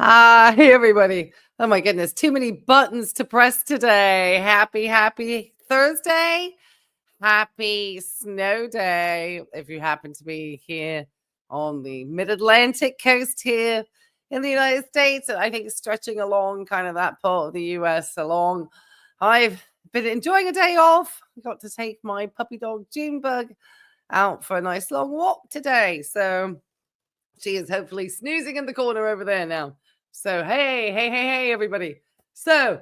Hi, everybody. Oh my goodness, too many buttons to press today. Happy Thursday. Happy snow day. If you happen to be here on the mid-Atlantic coast here in the United States, and I think stretching along kind of that part of the US along. I've been enjoying a day off. I got to take my puppy dog Junebug out for a nice long walk today. So she is hopefully snoozing in the corner over there now. So, hey, everybody. So,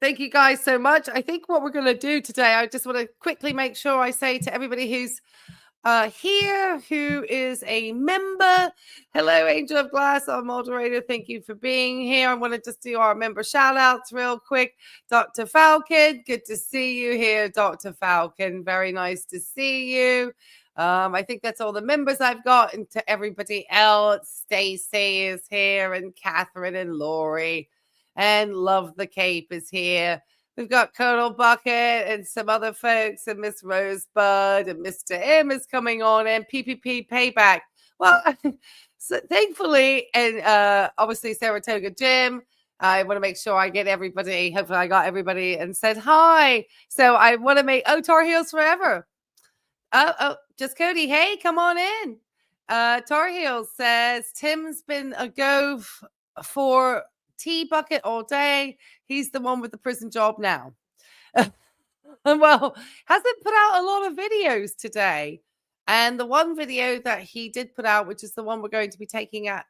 thank you guys so much. I think what we're going to do today, I just want to quickly make sure I say to everybody who's here, who is a member. Hello, Angel of Glass, our moderator. Thank you for being here. I want to just do our member shout outs real quick. Dr. Falcon, good to see you here, Dr. Falcon. Very nice to see you. I think that's all the members I've got. And to everybody else, Stacy is here, and Catherine and Lori, and Love the Cape is here. We've got Colonel Bucket and some other folks, and Miss Rosebud and Mr. M is coming on, and PPP Payback. Well, so thankfully, and obviously Saratoga Jim. I want to make sure I get everybody. Hopefully, I got everybody and said hi. So I want to make Tar Heels Forever. Oh, just Cody. Hey, come on in. Tar Heels says Tim's been a go for tea bucket all day. He's the one with the prison job now. Well, hasn't put out a lot of videos today. And the one video that he did put out, which is the one we're going to be taking a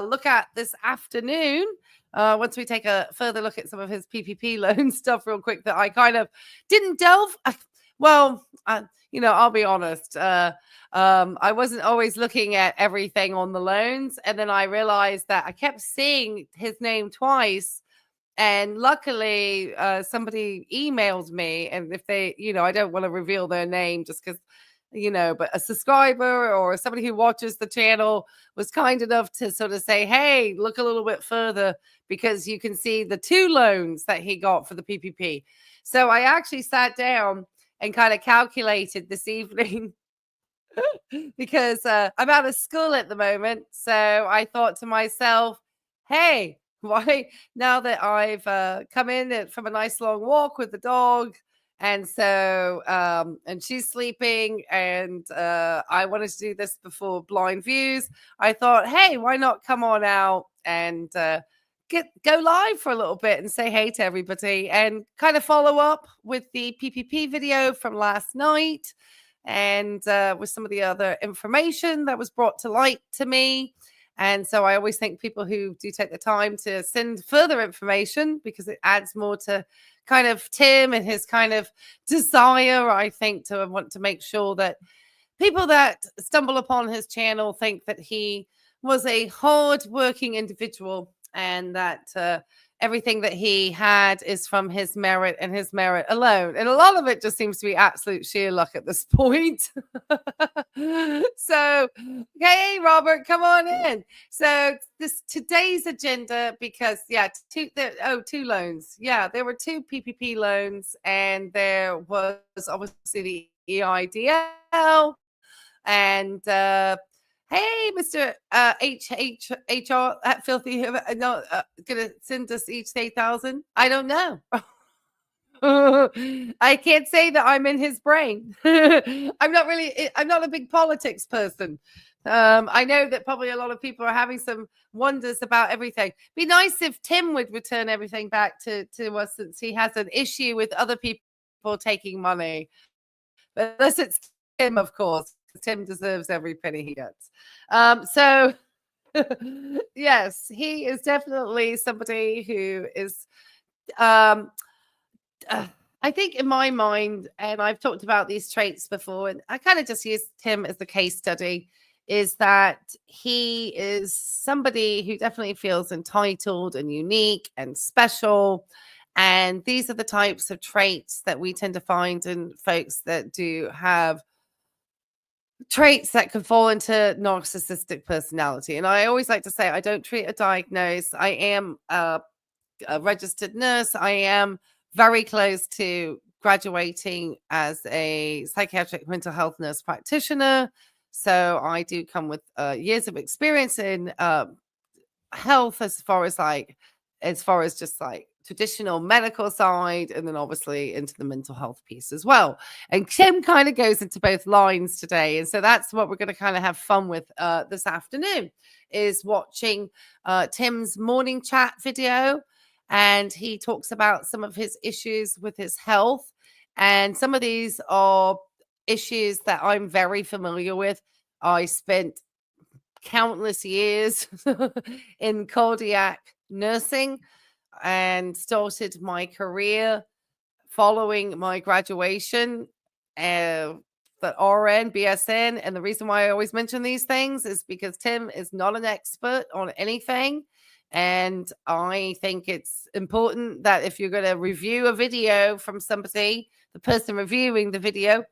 look at this afternoon, once we take a further look at some of his PPP loan stuff real quick that I kind of didn't delve. Well, I'll be honest. I wasn't always looking at everything on the loans. And then I realized that I kept seeing his name twice. And luckily, somebody emailed me. And if they, I don't want to reveal their name just because, but a subscriber or somebody who watches the channel was kind enough to sort of say, hey, look a little bit further because you can see the 2 loans that he got for the PPP. So I actually sat down and kind of calculated this evening because I'm out of school at the moment. So I thought to myself, hey, why now that I've come in from a nice long walk with the dog, and so and she's sleeping, and I wanted to do this before blind views, I thought, hey, why not come on out and go live for a little bit and say hey to everybody and kind of follow up with the PPP video from last night and with some of the other information that was brought to light to me. And so I always thank people who do take the time to send further information because it adds more to kind of Tim and his kind of desire, I think, to want to make sure that people that stumble upon his channel think that he was a hard-working individual and that everything that he had is from his merit and his merit alone. And a lot of it just seems to be absolute sheer luck at this point. So, okay, Robert, come on in. So today's agenda, because 2 loans. Yeah, there were 2 PPP loans, and there was obviously the EIDL and hey, Mr. HR at Filthy, gonna send us each 8,000. I don't know. I can't say that I'm in his brain. I'm not a big politics person. I know that probably a lot of people are having some wonders about everything. Be nice if Tim would return everything back to us, since he has an issue with other people taking money. But unless it's Tim, of course. Tim deserves every penny he gets. So yes, he is definitely somebody who is I think in my mind, and I've talked about these traits before, and I kind of just use Tim as the case study, is that he is somebody who definitely feels entitled and unique and special. And these are the types of traits that we tend to find in folks that do have traits that could fall into narcissistic personality. And I always like to say, I don't treat or diagnose. I am a registered nurse. I am very close to graduating as a psychiatric mental health nurse practitioner. So I do come with years of experience in health as far as just like traditional medical side, and then obviously into the mental health piece as well. And Tim kind of goes into both lines today. And so that's what we're going to kind of have fun with this afternoon, is watching Tim's morning chat video. And he talks about some of his issues with his health. And some of these are issues that I'm very familiar with. I spent countless years in cardiac nursing and started my career following my graduation the RN, BSN. And the reason why I always mention these things is because Tim is not an expert on anything. And I think it's important that if you're going to review a video from somebody, the person reviewing the video,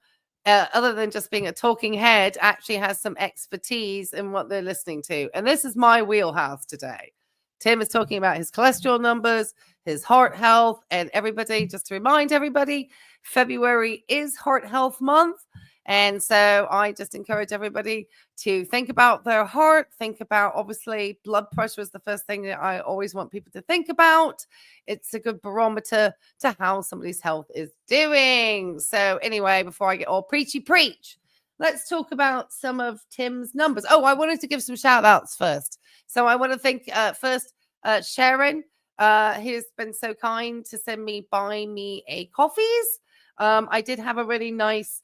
other than just being a talking head, actually has some expertise in what they're listening to. And this is my wheelhouse today. Tim is talking about his cholesterol numbers, his heart health, and everybody, just to remind everybody, February is Heart Health Month. And so I just encourage everybody to think about their heart, think about, obviously, blood pressure is the first thing that I always want people to think about. It's a good barometer to how somebody's health is doing. So anyway, before I get all preachy preach, let's talk about some of Tim's numbers. Oh, I wanted to give some shout outs first. So I want to thank first Sharon, who's been so kind to send me, buy me a coffees. I did have a really nice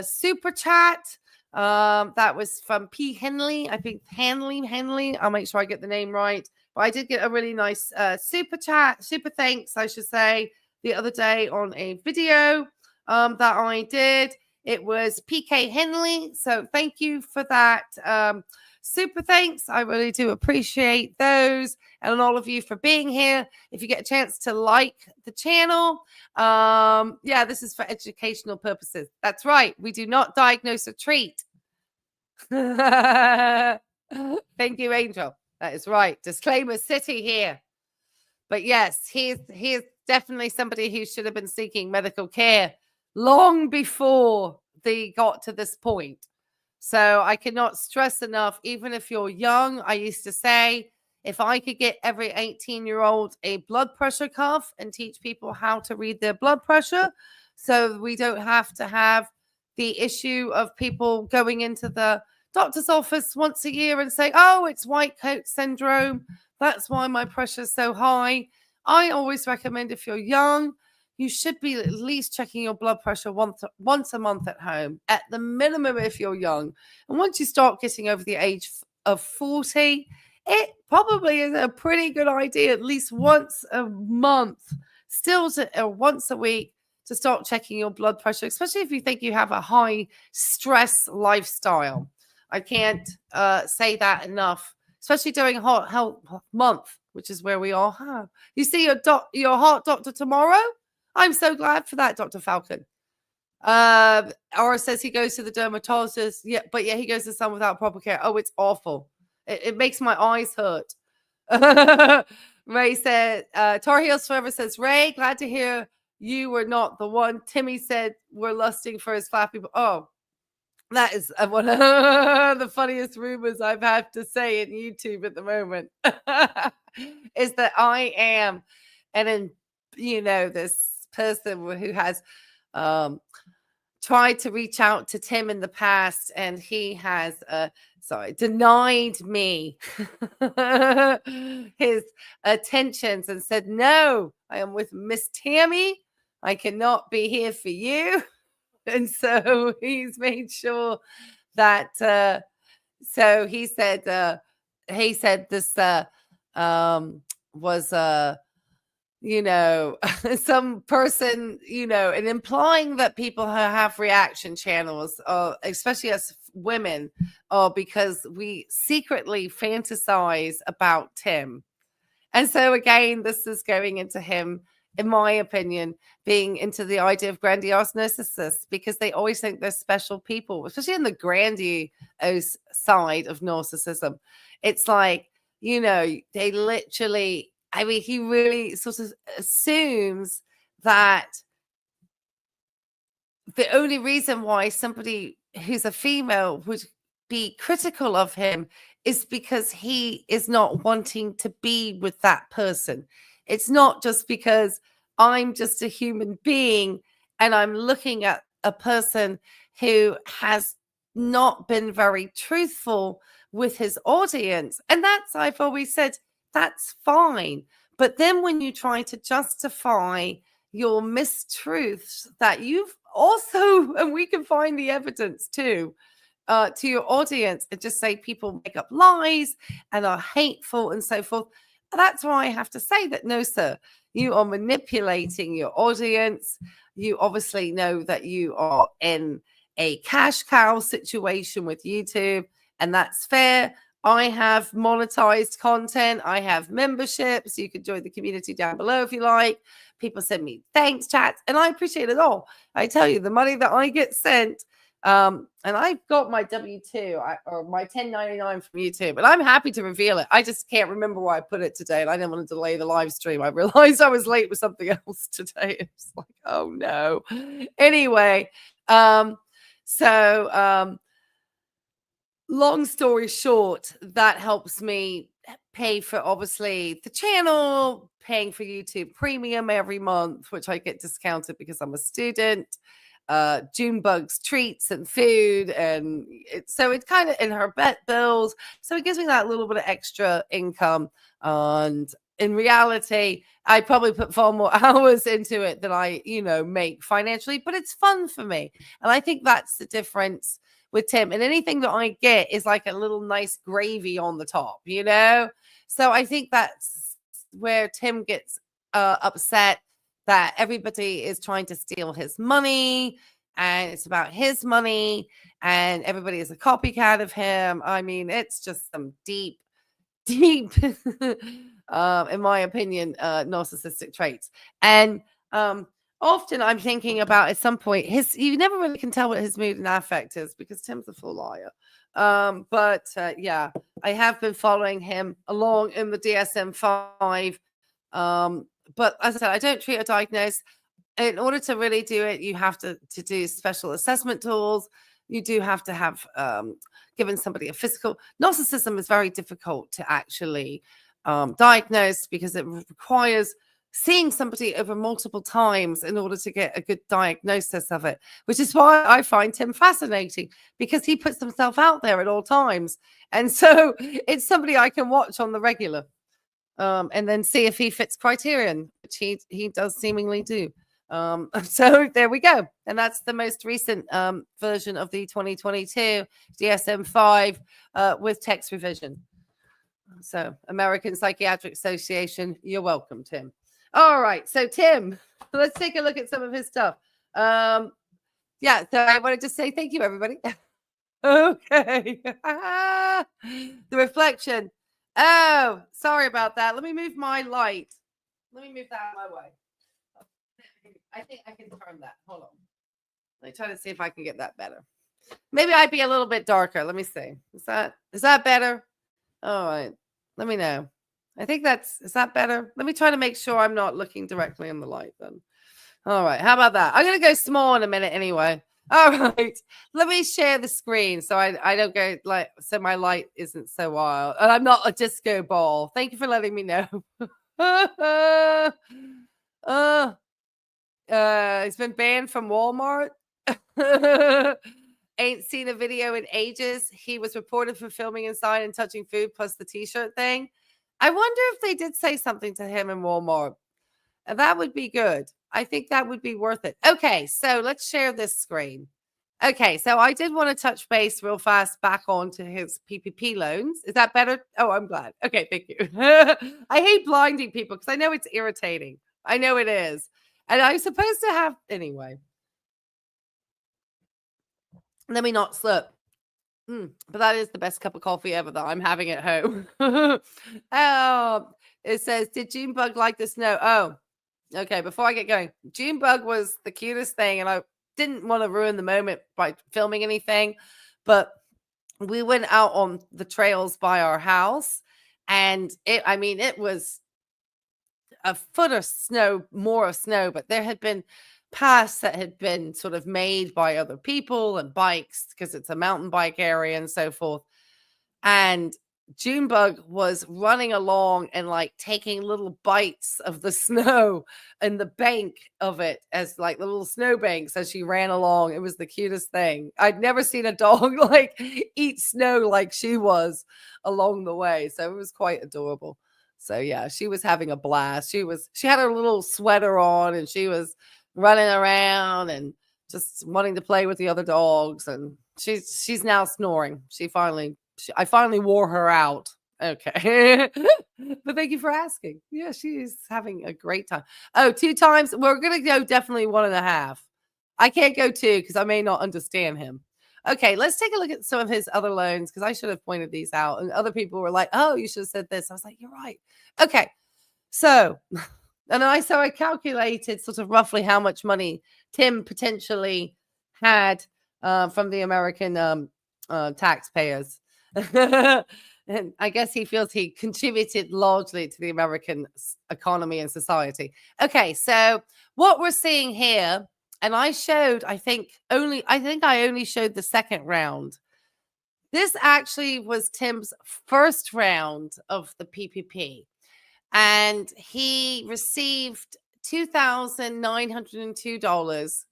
super chat that was from P. Henley. I think Henley. I'll make sure I get the name right. But I did get a really nice super chat, super thanks, I should say, the other day on a video that I did. It was PK Henley. So thank you for that. Super thanks. I really do appreciate those, and all of you for being here. If you get a chance to like the channel, yeah, this is for educational purposes. That's right. We do not diagnose or treat. Thank you, Angel. That is right. Disclaimer city here. But yes, he's definitely somebody who should have been seeking medical care long before they got to this point. So I cannot stress enough, even if you're young, I used to say, if I could get every 18-year-old a blood pressure cuff and teach people how to read their blood pressure, so we don't have to have the issue of people going into the doctor's office once a year and saying, oh, it's white coat syndrome. That's why my pressure is so high. I always recommend, if you're young, you should be at least checking your blood pressure once a month at home, at the minimum if you're young. And once you start getting over the age of 40, it probably is a pretty good idea, at least once a month, still once a week, to start checking your blood pressure, especially if you think you have a high stress lifestyle. I can't say that enough, especially during Heart Health Month, which is where we all have. You see your heart doctor tomorrow? I'm so glad for that, Dr. Falcon. Or says he goes to the dermatologist. Yeah, but yeah, he goes to some without proper care. Oh, it's awful. It makes my eyes hurt. Ray said, Tar Heels Forever says, Ray, glad to hear you were not the one. Timmy said we're lusting for his flappy. Oh, that is one of the funniest rumors I've had to say in YouTube at the moment. Is that I am, and then, this person who has tried to reach out to Tim in the past, and he has denied me his attentions and said, no, I am with Miss Tammy. I cannot be here for you. And so he's made sure that so he said this was some person, and implying that people have reaction channels, especially as women, because we secretly fantasize about Tim. And so again, this is going into him, in my opinion, being into the idea of grandiose narcissists, because they always think they're special people, especially in the grandiose side of narcissism. It's like, they literally, he really sort of assumes that the only reason why somebody who's a female would be critical of him is because he is not wanting to be with that person. It's not just because I'm just a human being and I'm looking at a person who has not been very truthful with his audience. And that's, I've always said, that's fine. But then when you try to justify your mistruths that you've also, and we can find the evidence too, to your audience, and just say people make up lies and are hateful and so forth, that's why I have to say that no, sir, you are manipulating your audience. You obviously know that you are in a cash cow situation with YouTube, and that's fair. I have monetized content. I have memberships. You can join the community down below if you like. People send me thanks chats, and I appreciate it all. I tell you, the money that I get sent, and I've got my W-2 or my 1099 from YouTube, and I'm happy to reveal it. I just can't remember where I put it today, and I didn't want to delay the live stream. I realized I was late with something else today. It's like, oh no. Anyway, long story short, that helps me pay for obviously the channel, paying for YouTube Premium every month, which I get discounted because I'm a student. Junebug's treats and food, and so it's kind of in her vet bills, so it gives me that little bit of extra income. And in reality, I probably put far more hours into it than I make financially, but it's fun for me. And I think that's the difference with Tim, and anything that I get is like a little nice gravy on the top, so I think that's where Tim gets upset, that everybody is trying to steal his money, and it's about his money, and everybody is a copycat of him. I mean, it's just some deep, in my opinion, narcissistic traits. And often I'm thinking about, at some point, you never really can tell what his mood and affect is, because Tim's a full liar. But yeah, I have been following him along in the DSM-5. But as I said, I don't treat or diagnose. In order to really do it, you have to do special assessment tools. You do have to have given somebody a physical. Narcissism is very difficult to actually diagnose, because it requires seeing somebody over multiple times in order to get a good diagnosis of it, which is why I find him fascinating, because he puts himself out there at all times. And so it's somebody I can watch on the regular. And then see if he fits criterion, which he does seemingly do. So there we go. And that's the most recent version of the 2022 DSM-5 with text revision. So American Psychiatric Association, you're welcome, Tim. All right. So Tim, let's take a look at some of his stuff. Yeah, so I wanted to say thank you, everybody. Okay. The reflection. Oh, sorry about that. Let me move my light. Let me move that out of my way. I think I can turn that. Hold on. Let me try to see if I can get that better. Maybe I'd be a little bit darker. Let me see. Is that better? All right. Let me know. I think is that better? Let me try to make sure I'm not looking directly in the light then. All right. How about that? I'm going to go small in a minute anyway. All right. Let me share the screen so I don't go so my light isn't so wild. And I'm not a disco ball. Thank you for letting me know. It's been banned from Walmart. Ain't seen a video in ages. He was reported for filming inside and touching food, plus the t-shirt thing. I wonder if they did say something to him in Walmart. That would be good. I think that would be worth it. Okay, so let's share this screen. Okay, so I did want to touch base real fast back onto his PPP loans. Is that better? Oh, I'm glad. Okay, thank you. I hate blinding people because I know it's irritating. I know it is. And I'm supposed to have, anyway. Let me not slip. But that is the best cup of coffee ever that I'm having at home. Oh, it says, did Junebug like the snow? Oh, okay. Before I get going, Junebug was the cutest thing, and I didn't want to ruin the moment by filming anything, but we went out on the trails by our house, and it was a foot of snow, more of snow, but there had been paths that had been sort of made by other people and bikes, because it's a mountain bike area and so forth. And Junebug was running along and like taking little bites of the snow and the bank of it as like the little snow banks as she ran along. It was the cutest thing. I'd never seen a dog like eat snow like she was along the way. So it was quite adorable. So yeah, she was having a blast. She had her little sweater on and she was running around and just wanting to play with the other dogs. And she's now snoring. I finally wore her out. Okay. But thank you for asking. Yeah, she's having a great time. Oh, 2 times. We're going to go definitely 1.5. I can't go 2 because I may not understand him. Okay, let's take a look at some of his other loans because I should have pointed these out. And other people were like, oh, you should have said this. I was like, you're right. Okay. So, I calculated sort of roughly how much money Tim potentially had from the American taxpayers. And I guess he feels he contributed largely to the American economy and society. Okay, so what we're seeing here, and I think I only showed the second round. This actually was Tim's first round of the PPP, and he received $2,902.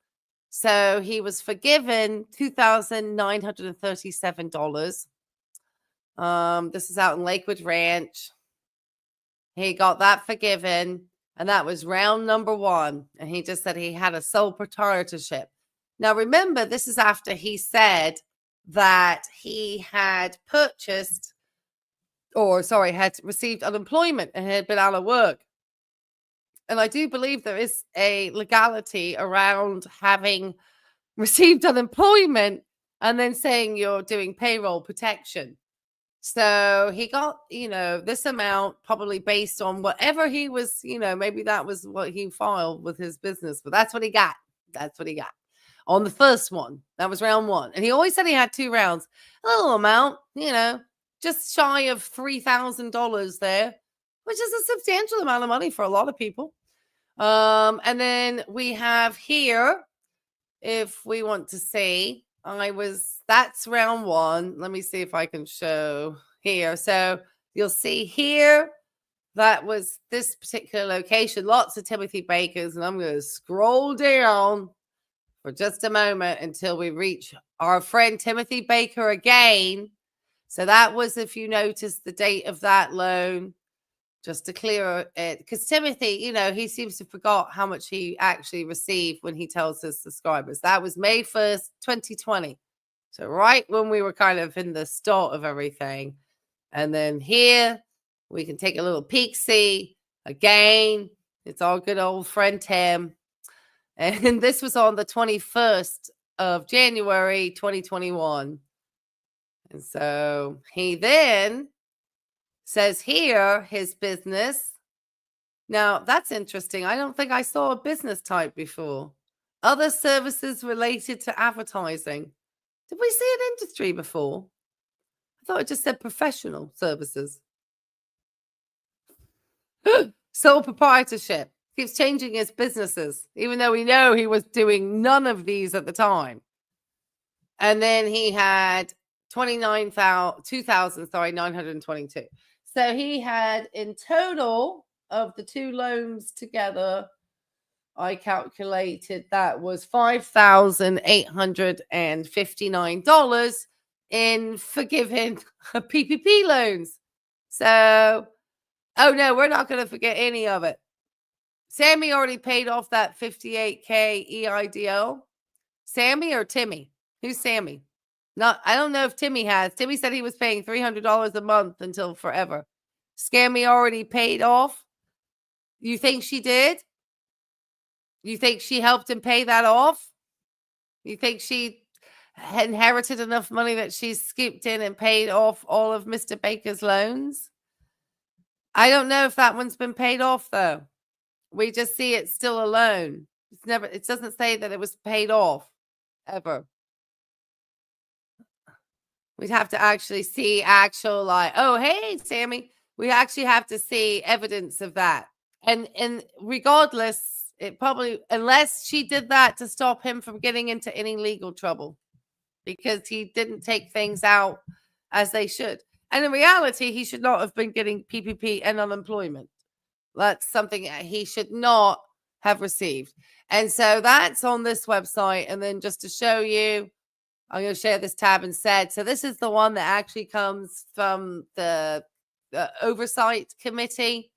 So he was forgiven $2,937. This is out in Lakewood Ranch. He got that forgiven, and that was round number 1. And he just said he had a sole proprietorship. Now, remember, this is after he said that he had had received unemployment and had been out of work. And I do believe there is a legality around having received unemployment and then saying you're doing payroll protection. So he got, this amount probably based on whatever he was, maybe that was what he filed with his business, but that's what he got. That's what he got on the first one. That was round 1. And he always said he had 2 rounds, a little amount, just shy of $3,000 there, which is a substantial amount of money for a lot of people. And then we have here, if we want to see, that's round 1. Let me see if I can show here. So you'll see here, that was this particular location, lots of Timothy Bakers. And I'm going to scroll down for just a moment until we reach our friend Timothy Baker again. So that was, if you notice, the date of that loan. Just to clear it, because Timothy, he seems to forgot how much he actually received when he tells his subscribers. That was May 1st, 2020. So right when we were kind of in the start of everything. And then here, we can take a little peek-see. Again, it's our good old friend Tim. And this was on the 21st of January, 2021. And so he then says here, his business. Now, that's interesting. I don't think I saw a business type before. Other services related to advertising. Did we see an industry before? I thought it just said professional services. Sole proprietorship. Keeps changing his businesses, even though we know he was doing none of these at the time. And then he had 2,922. So he had, in total of the 2 loans together, I calculated that was $5,859 in forgiving PPP loans. So, oh no, we're not going to forget any of it. Sammy already paid off that $58K EIDL. Sammy or Timmy? Who's Sammy? I don't know if Timmy has. Timmy said he was paying $300 a month until forever. Scammy already paid off. You think she did? You think she helped him pay that off? You think she inherited enough money that she scooped in and paid off all of Mr. Baker's loans? I don't know if that one's been paid off, though. We just see it's still a loan. It doesn't say that it was paid off ever. We'd have to actually see oh, hey, Sammy. We actually have to see evidence of that. And regardless, it probably, unless she did that to stop him from getting into any legal trouble, because he didn't take things out as they should. And in reality, he should not have been getting PPP and unemployment. That's something he should not have received. And so that's on this website. And then just to show you, I'm going to share this tab instead. So this is the one that actually comes from the Oversight Committee.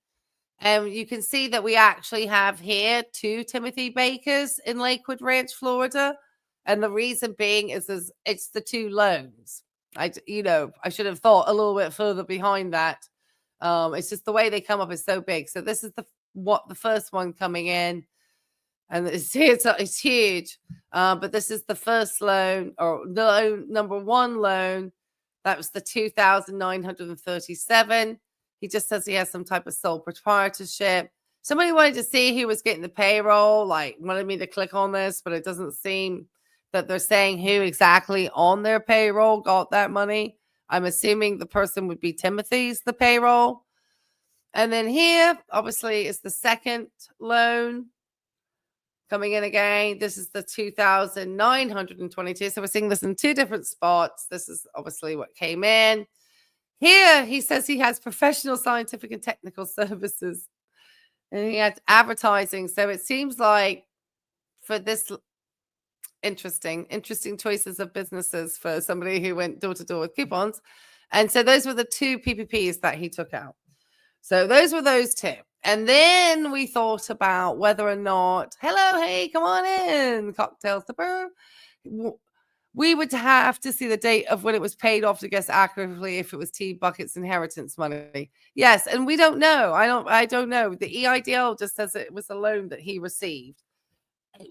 And you can see that we actually have here 2 Timothy Bakers in Lakewood Ranch, Florida. And the reason being is it's the 2 loans. I should have thought a little bit further behind that. It's just the way they come up is so big. So this is the first one coming in. And it's huge. But this is the first loan, or loan number 1 loan. That was the $2,937. He just says he has some type of sole proprietorship. Somebody wanted to see who was getting the payroll, wanted me to click on this, but it doesn't seem that they're saying who exactly on their payroll got that money. I'm assuming the person would be Timothy's, the payroll. And then here, obviously, is the second loan coming in again. This is the $2,922. So we're seeing this in 2 different spots. This is obviously what came in. Here, he says he has professional, scientific, and technical services. And he had advertising. So it seems like for this interesting choices of businesses for somebody who went door to door with coupons. And so those were the 2 PPPs that he took out. So those were those 2. And then we thought about whether or not, hello, hey, come on in, cocktail sipper. We would have to see the date of when it was paid off to guess accurately if it was T. Bucket's inheritance money. Yes, and we don't know. I don't know. The EIDL just says it was a loan that he received.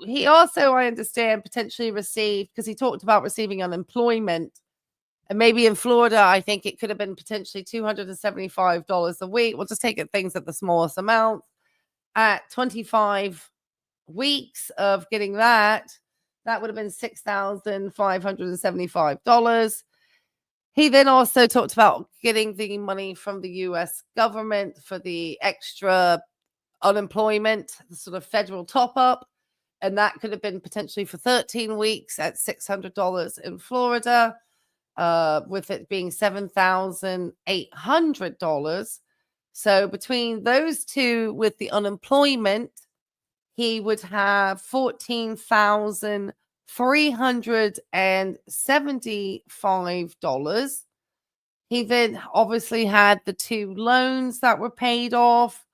He also, I understand, potentially received, because he talked about receiving unemployment. And maybe in Florida, I think it could have been potentially $275 a week. We'll just take things at the smallest amount. At 25 weeks of getting that would have been $6,575. He then also talked about getting the money from the U.S. government for the extra unemployment, the sort of federal top-up. And that could have been potentially for 13 weeks at $600 in Florida, with it being $7,800. So between those 2 with the unemployment, he would have $14,375. He then obviously had the 2 loans that were paid off.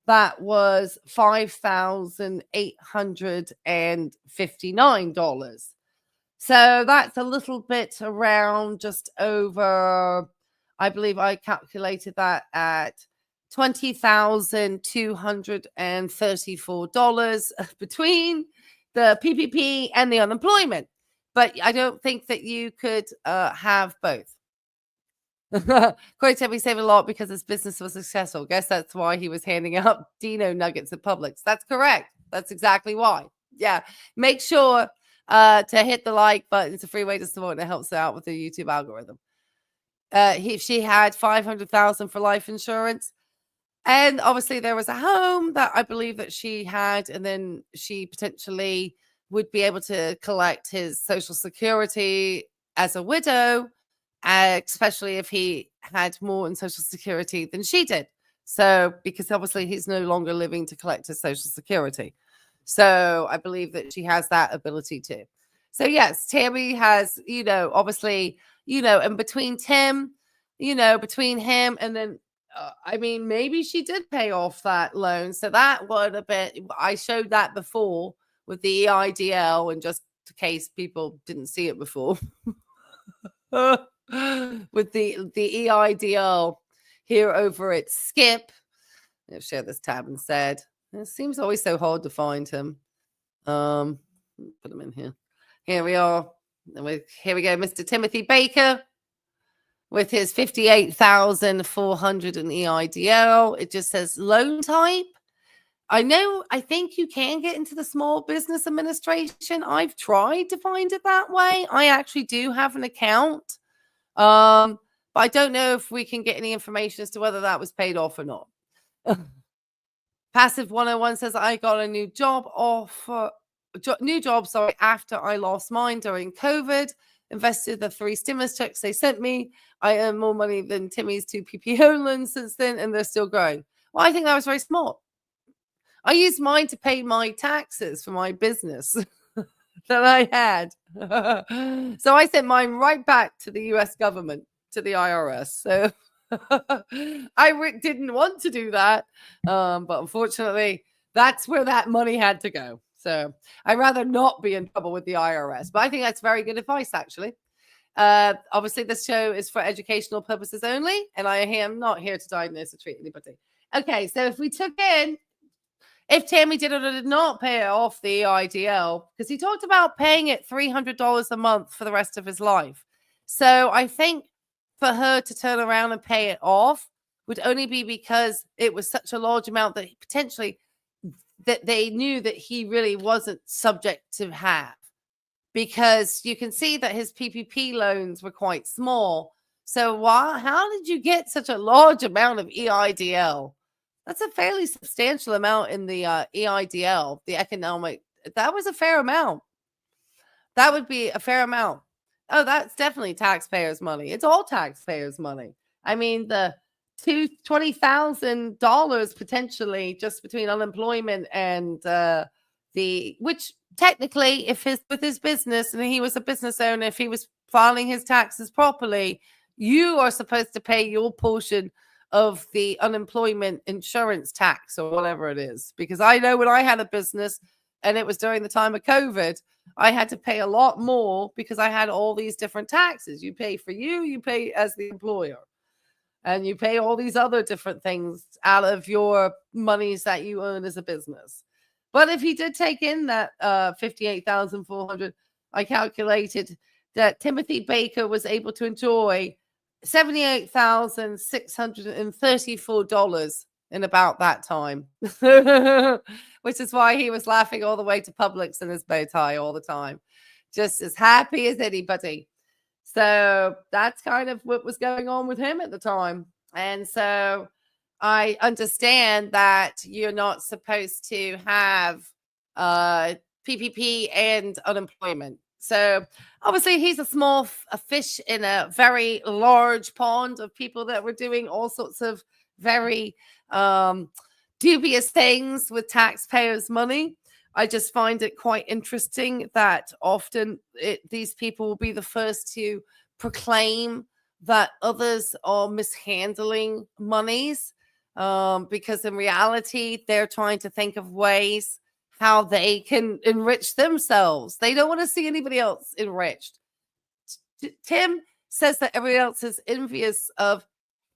That was $5,859. So that's a little bit around just over, I believe I calculated that at $20,234 between the PPP and the unemployment. But I don't think that you could have both. Corey said we save a lot because his business was successful. Guess that's why he was handing out Dino nuggets at Publix. That's correct. That's exactly why. Yeah. Make sure to hit the like button. It's a free way to support, and it helps out with the YouTube algorithm. She had $500,000 for life insurance. And obviously there was a home that I believe that she had, and then she potentially would be able to collect his Social Security as a widow, especially if he had more in Social Security than she did. So, because obviously he's no longer living to collect his Social Security. So I believe that she has that ability too. So yes, Tammy has, obviously, and between Tim, between him and then, I mean, maybe she did pay off that loan. So that would have been, I showed that before with the EIDL, and just in case people didn't see it before. With the EIDL here over at Skip. I'll share this tab instead. It seems always so hard to find him. Put him in here. Here we are. Here we go, Mr. Timothy Baker with his $58,400 in EIDL. It just says loan type. I think you can get into the Small Business Administration. I've tried to find it that way. I actually do have an account. But I don't know if we can get any information as to whether that was paid off or not. Passive 101 says, I got a new job after I lost mine during COVID. invested the 3 stimulus checks they sent me. I earned more money than Timmy's 2 PPO loans since then, and they're still growing. Well, I think that was very smart. I used mine to pay my taxes for my business that I had. So I sent mine right back to the US government, to the IRS. So I didn't want to do that. But unfortunately, that's where that money had to go. So I'd rather not be in trouble with the IRS. But I think that's very good advice, actually. Obviously, this show is for educational purposes only, and I am not here to diagnose or treat anybody. Okay, so if we took in, if Tammy did or did not pay off the EIDL, because he talked about paying it $300 a month for the rest of his life. So I think for her to turn around and pay it off would only be because it was such a large amount that potentially that they knew that he really wasn't subject to have. Because you can see that his PPP loans were quite small. So how did you get such a large amount of EIDL? That's a fairly substantial amount in the EIDL, the economic. That was a fair amount. That would be a fair amount. Oh, that's definitely taxpayers' money. It's all taxpayers' money. I mean, the $20,000 potentially just between unemployment and which technically, with his business and he was a business owner, if he was filing his taxes properly, you are supposed to pay your portion of the unemployment insurance tax or whatever it is. Because I know when I had a business and it was during the time of COVID, I had to pay a lot more because I had all these different taxes. You pay for you pay as the employer. And you pay all these other different things out of your monies that you earn as a business. But if he did take in that $58,400, I calculated that Timothy Baker was able to enjoy $78,634 in about that time, which is why he was laughing all the way to Publix in his bow tie all the time, just as happy as anybody. So that's kind of what was going on with him at the time. And so I understand that you're not supposed to have PPP and unemployment. So obviously he's a fish in a very large pond of people that were doing all sorts of very dubious things with taxpayers' money. I just find it quite interesting that often these people will be the first to proclaim that others are mishandling monies, because in reality, they're trying to think of ways how they can enrich themselves. They don't want to see anybody else enriched. Tim says that everybody else is envious of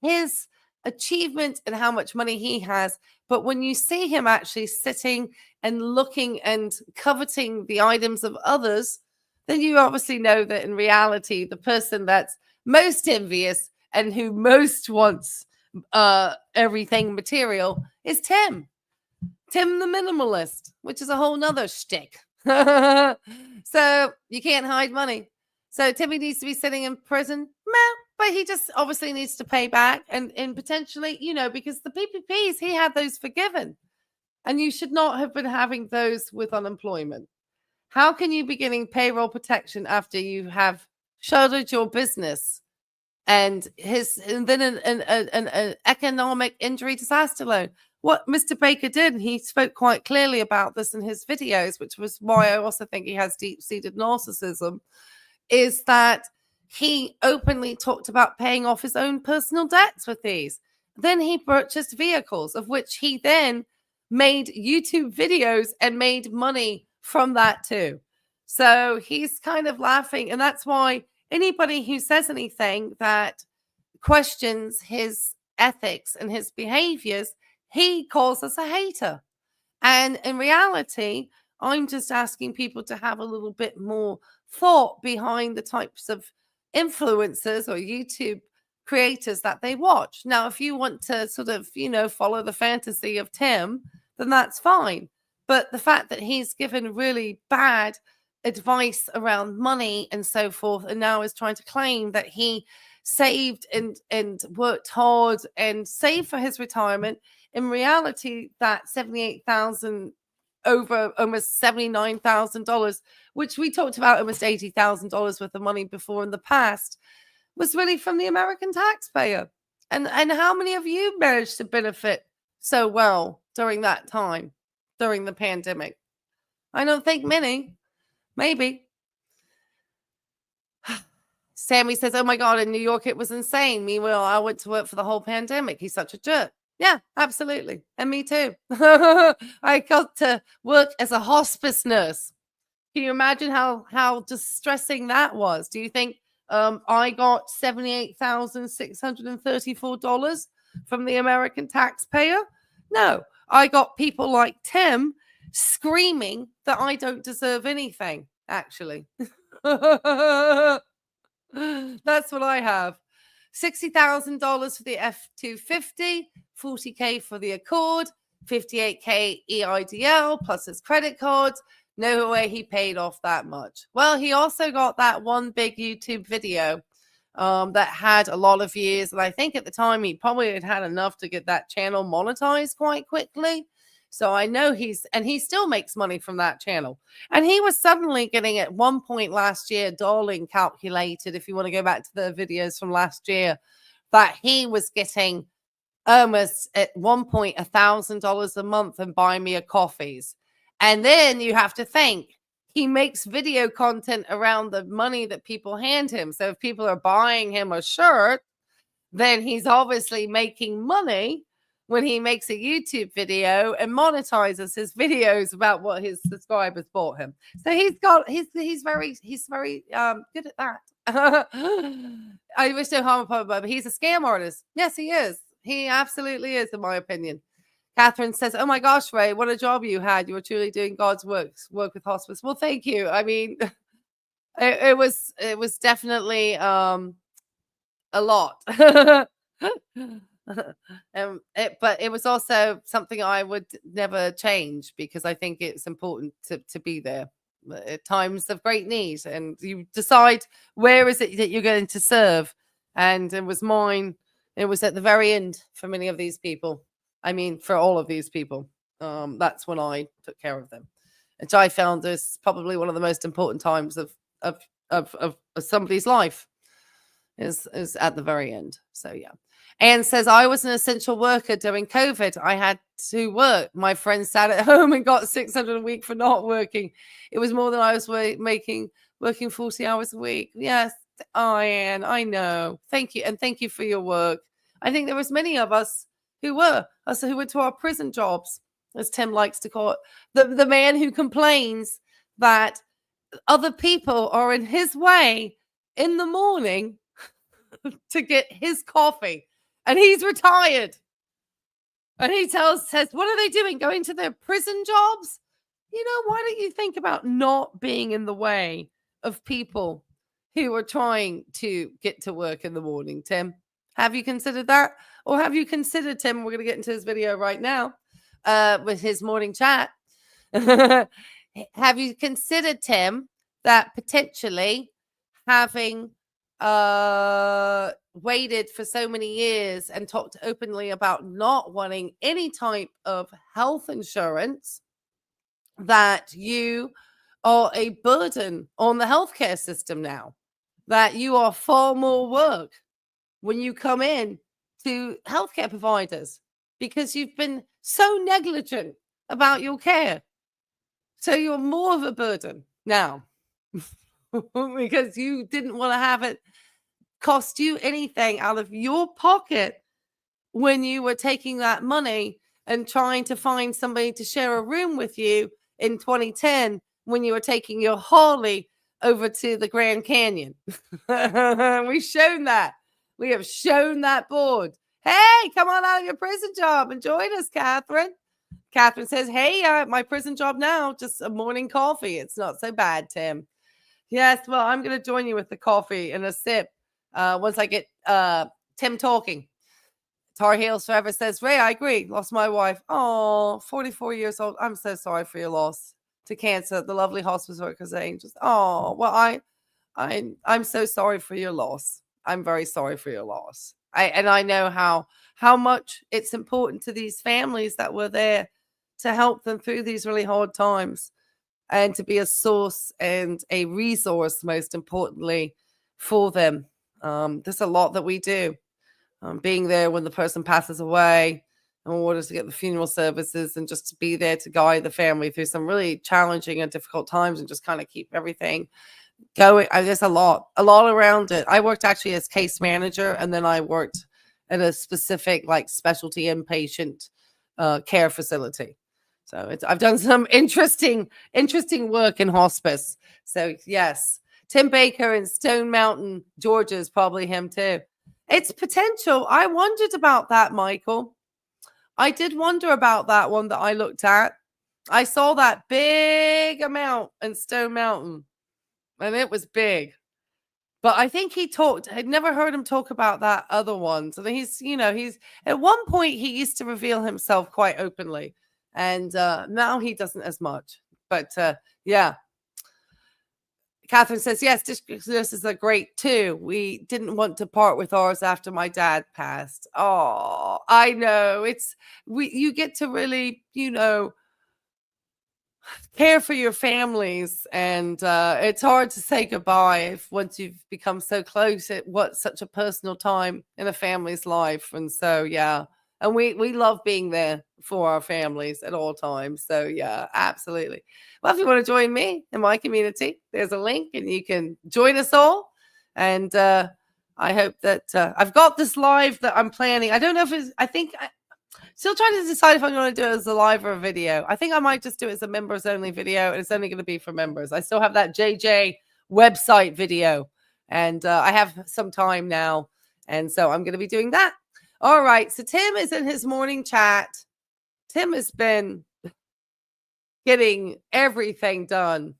his achievement and how much money he has. But when you see him actually sitting and looking and coveting the items of others, then you obviously know that in reality, the person that's most envious and who most wants everything material is Tim the minimalist, which is a whole nother shtick. So you can't hide money. So Timmy needs to be sitting in prison. But he just obviously needs to pay back and potentially, because the PPPs, he had those forgiven. And you should not have been having those with unemployment. How can you be getting payroll protection after you have shuttered your business and then an economic injury disaster loan? What Mr. Baker did, and he spoke quite clearly about this in his videos, which was why I also think he has deep-seated narcissism, is that he openly talked about paying off his own personal debts with these. Then he purchased vehicles, of which he then made YouTube videos and made money from that too. So he's kind of laughing. And that's why anybody who says anything that questions his ethics and his behaviors, he calls us a hater. And in reality, I'm just asking people to have a little bit more thought behind the types of influencers or YouTube creators that they watch. Now, if you want to sort of, follow the fantasy of Tim, then that's fine. But the fact that he's given really bad advice around money and so forth, and now is trying to claim that he saved and worked hard and saved for his retirement, in reality, that $78,000 over almost $79,000, which we talked about almost $80,000 worth of money before in the past, was really from the American taxpayer. And how many of you managed to benefit so well during that time, during the pandemic? I don't think many. Maybe. Sammy says, oh my God, in New York, it was insane. Meanwhile, I went to work for the whole pandemic. He's such a jerk. Yeah, absolutely. And me too. I got to work as a hospice nurse. Can you imagine how distressing that was? Do you think I got $78,634 from the American taxpayer? No, I got people like Tim screaming that I don't deserve anything, actually. That's what I have. $60,000 for the F-250, $40K for the Accord, $58K EIDL plus his credit cards. No way he paid off that much. Well, he also got that one big YouTube video that had a lot of views. And I think at the time he probably had enough to get that channel monetized quite quickly. So I know he still makes money from that channel. And he was suddenly getting at one point last year, Darling calculated, if you want to go back to the videos from last year, that he was getting almost at one point $1,000 a month and buy me a coffees. And then you have to think, he makes video content around the money that people hand him. So if people are buying him a shirt, then he's obviously making money when he makes a YouTube video and monetizes his videos about what his subscribers bought him. So he's very good at that. I wish no harm upon him, but he's a scam artist. Yes, he is. He absolutely is, in my opinion. Catherine says, oh my gosh, Ray, what a job you had. You were truly doing God's work with hospice. Well, thank you. I mean, it was definitely a lot. But it was also something I would never change, because I think it's important to be there at times of great need, and you decide where is it that you're going to serve. And it was mine. It was at the very end for many of these people. I mean, for all of these people. That's when I took care of them, which I found is probably one of the most important times of somebody's life is at the very end. So yeah. Anne says, I was an essential worker during COVID. I had to work. My friend sat at home and got $600 a week for not working. It was more than I was working 40 hours a week. Yes. Oh, Anne, I know. Thank you. And thank you for your work. I think there was many of us who went to our prison jobs, as Tim likes to call it. The man who complains that other people are in his way in the morning to get his coffee. And he's retired. And he says, what are they doing? Going to their prison jobs? You know, why don't you think about not being in the way of people who are trying to get to work in the morning, Tim? Have you considered that? Or have you considered, Tim, we're going to get into his video right now with his morning chat. Have you considered, Tim, that potentially having waited for so many years and talked openly about not wanting any type of health insurance, that you are a burden on the healthcare system now, that you are far more work when you come in to healthcare providers because you've been so negligent about your care. So you're more of a burden now because you didn't want to have it cost you anything out of your pocket when you were taking that money and trying to find somebody to share a room with you in 2010 when you were taking your Harley over to the Grand Canyon. We've shown that. We have shown that board. Hey, come on out of your prison job and join us, Catherine. Catherine says, hey, my prison job now, just a morning coffee. It's not so bad, Tim. Yes, well, I'm going to join you with the coffee and a sip once I get Tim talking. Tar Heels Forever says, Ray, I agree. Lost my wife. Oh, 44 years old. I'm so sorry for your loss to cancer. The lovely hospice workers, angels. Oh, well, I'm so sorry for your loss. I'm very sorry for your loss. I know how much it's important to these families that were there to help them through these really hard times and to be a source and a resource, most importantly, for them. There's a lot that we do. Being there when the person passes away in order to get the funeral services and just to be there to guide the family through some really challenging and difficult times and just kind of keep everything going. There's a lot around it. I worked actually as case manager, and then I worked at a specific like specialty inpatient care facility. So I've done some interesting work in hospice. So yes, Tim Baker in Stone Mountain, Georgia is probably him too. It's potential. I wondered about that, Michael. I did wonder about that one that I looked at. I saw that big amount in Stone Mountain, and it was big. But I think I'd never heard him talk about that other one. So he's at one point he used to reveal himself quite openly. And now he doesn't as much. But yeah. Catherine says, yes, nurses are great too. We didn't want to part with ours after my dad passed. Oh, I know. You get to really, care for your families, and it's hard to say goodbye once you've become so close at what's such a personal time in a family's life. And so yeah, and we love being there for our families at all times. So yeah, absolutely. Well, if you want to join me in my community, there's a link and you can join us all. And I hope that I've got this live that I'm planning. I don't know if still trying to decide if I'm going to do it as a live or a video. I think I might just do it as a members only video, and it's only going to be for members. I still have that JJ website video, and I have some time now, and so I'm going to be doing that. All right, so Tim is in his morning chat. Tim has been getting everything done.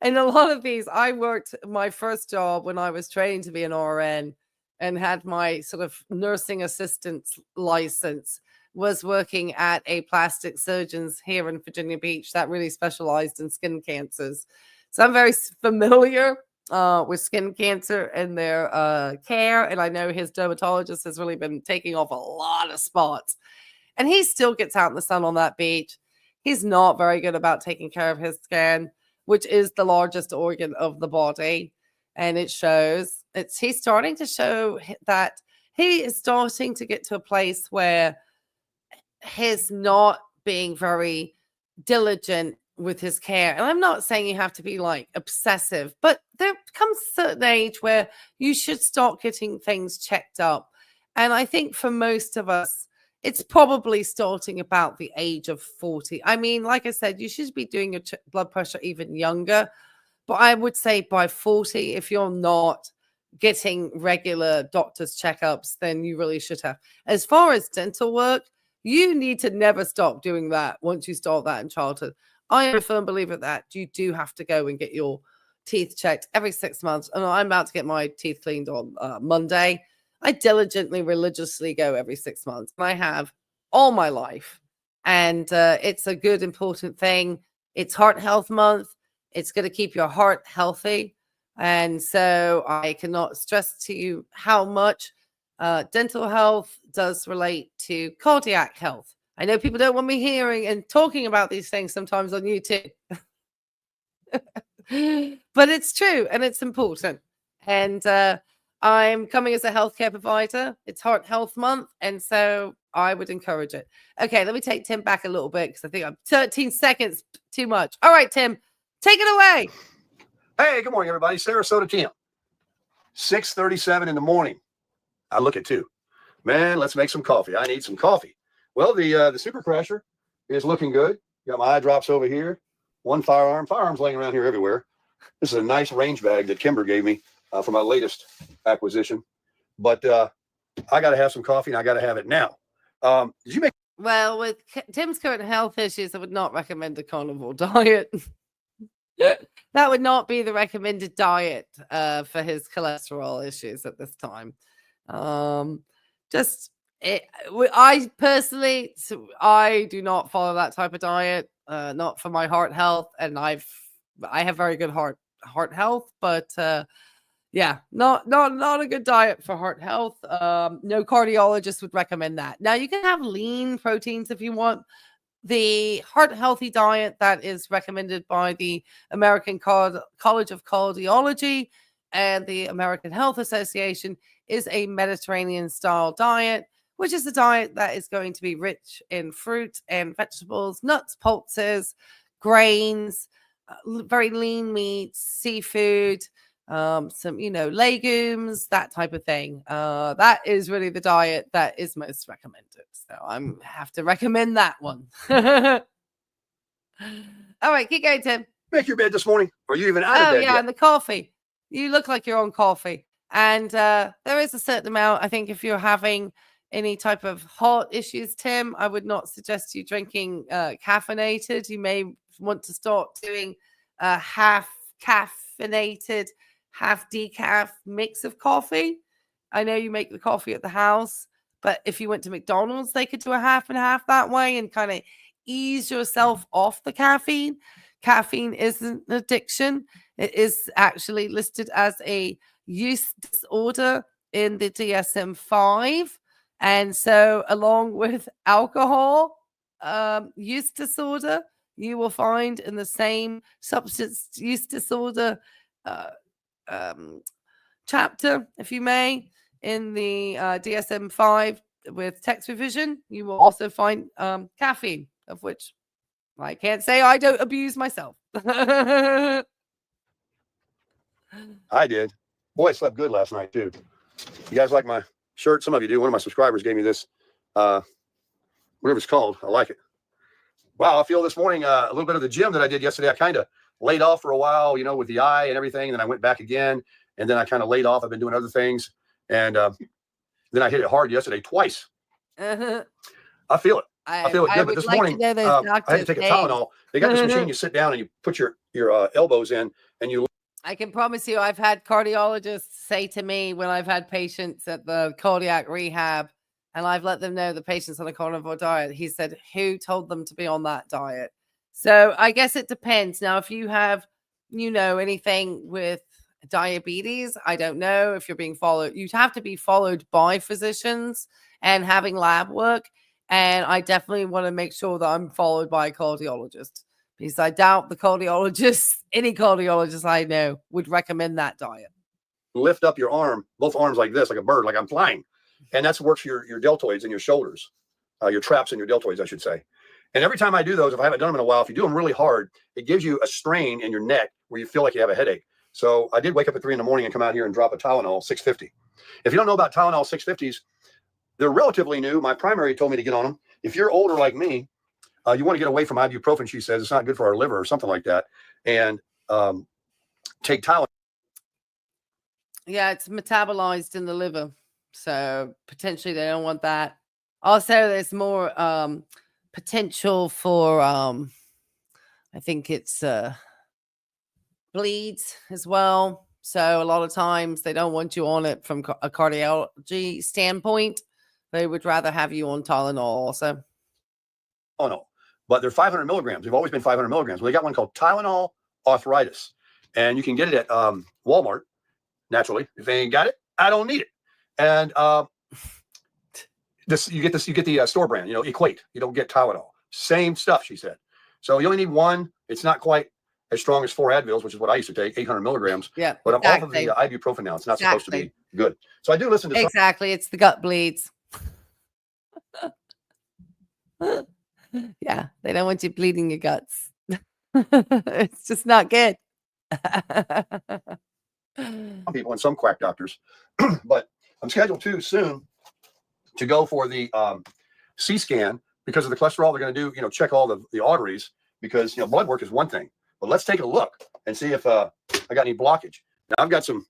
And a lot of these, I worked my first job when I was trained to be an RN and had my sort of nursing assistant license, was working at a plastic surgeon's here in Virginia Beach that really specialized in skin cancers. So I'm very familiar with skin cancer and their care. And I know his dermatologist has really been taking off a lot of spots. And he still gets out in the sun on that beach. He's not very good about taking care of his skin, which is the largest organ of the body. And it shows. He's starting to show that he is starting to get to a place where he's not being very diligent with his care. And I'm not saying you have to be like obsessive, but there comes a certain age where you should start getting things checked up. And I think for most of us, it's probably starting about the age of 40. I mean, like I said, you should be doing your blood pressure even younger. But I would say by 40, if you're not getting regular doctor's checkups, then you really should have. As far as dental work, you need to never stop doing that once you start that in childhood. I am a firm believer that you do have to go and get your teeth checked every 6 months. And I'm about to get my teeth cleaned on Monday. I diligently, religiously go every 6 months. And I have all my life. And it's a good, important thing. It's Heart Health Month. It's going to keep your heart healthy. And so I cannot stress to you how much dental health does relate to cardiac health. I know people don't want me hearing and talking about these things sometimes on YouTube. But it's true and it's important. And I'm coming as a healthcare provider. It's Heart Health Month. And so I would encourage it. Okay, let me take Tim back a little bit because I think I'm 13 seconds too much. All right, Tim, take it away. Hey, good morning, everybody. Sarasota Tim. 6:37 in the morning. I look at 2. Man, let's make some coffee. I need some coffee. Well, the super crasher is looking good. Got my eye drops over here. One firearm. Firearms laying around here everywhere. This is a nice range bag that Kimber gave me for my latest acquisition. But I got to have some coffee, and I got to have it now. Did you make? Well, with Tim's current health issues, I would not recommend a carnivore diet. That would not be the recommended diet for his cholesterol issues at this time. I personally, I do not follow that type of diet, not for my heart health. And I have very good heart health, but yeah, not a good diet for heart health. No cardiologist would recommend that. Now you can have lean proteins if you want, The heart healthy diet that is recommended by the American College of Cardiology and the American Health Association is a Mediterranean style diet, which is a diet that is going to be rich in fruit and vegetables, nuts, pulses, grains, very lean meats, seafood, some, legumes, that type of thing. That is really the diet that is most recommended. So I'm have to recommend that one. All right, keep going, Tim. Make your bed this morning. Are you even out of bed yeah, yet? and the coffee. You look like you're on coffee. And there is a certain amount, I think, if you're having any type of heart issues, Tim, I would not suggest you drinking caffeinated. You may want to start doing half caffeinated, half decaf mix of coffee. I know you make the coffee at the house, but if you went to McDonald's, they could do a half and half that way and kind of ease yourself off the caffeine. Caffeine isn't an addiction. It is actually listed as a use disorder in the DSM-5. And so along with alcohol use disorder, you will find in the same substance use disorder chapter, if you may, in the DSM-5 with text revision, you will also find caffeine, of which I can't say I don't abuse myself. I did. Boy, I slept good last night, too. You guys like my shirt? Some of you do. One of my subscribers gave me this, whatever it's called. I like it. Wow, I feel this morning a little bit of the gym that I did yesterday. I kind of laid off for a while, with the eye and everything. And then I went back again. And then I kind of laid off. I've been doing other things. And then I hit it hard yesterday twice. I feel it. I feel it good. But this morning, I had to take a Tylenol. They got this machine. You sit down and you put your elbows in and you. I can promise you, I've had cardiologists say to me when I've had patients at the cardiac rehab and I've let them know the patient's on a carnivore diet. He said, who told them to be on that diet? So I guess it depends. Now, if you have, anything with diabetes, I don't know if you're being followed. You'd have to be followed by physicians and having lab work. And I definitely want to make sure that I'm followed by a cardiologist because I doubt the cardiologist, any cardiologist I know would recommend that diet. Lift up your arm, both arms like this, like a bird, like I'm flying. And that's works your deltoids and your shoulders, your traps and your deltoids, I should say. And every time I do those, if I haven't done them in a while, if you do them really hard, it gives you a strain in your neck where you feel like you have a headache. So I did wake up at 3 a.m. and come out here and drop a Tylenol 650. If you don't know about Tylenol 650s, they're relatively new. My primary told me to get on them. If you're older like me, you want to get away from ibuprofen. She says it's not good for our liver or something like that. And take Tylenol. Yeah, it's metabolized in the liver. So potentially they don't want that. Also, there's more potential for, I think it's bleeds as well. So a lot of times they don't want you on it from a cardiology standpoint. They would rather have you on Tylenol also. Oh, no. But they're 500 milligrams. They've always been 500 milligrams. Well, they got one called Tylenol Arthritis. And you can get it at Walmart, naturally. If they ain't got it, I don't need it. And you get the store brand, Equate. You don't get Tylenol. Same stuff, she said. So you only need one. It's not quite as strong as 4 Advils, which is what I used to take, 800 milligrams. Yeah. But I'm off of the ibuprofen now. It's not supposed to be good. So I do listen to exactly. It's the gut bleeds. Yeah, they don't want you bleeding your guts. It's just not good. Some people and some quack doctors, but I'm scheduled soon to go for the C scan because of the cholesterol. They're going to do, check all the arteries because blood work is one thing, but let's take a look and see if I got any blockage. Now I've got some.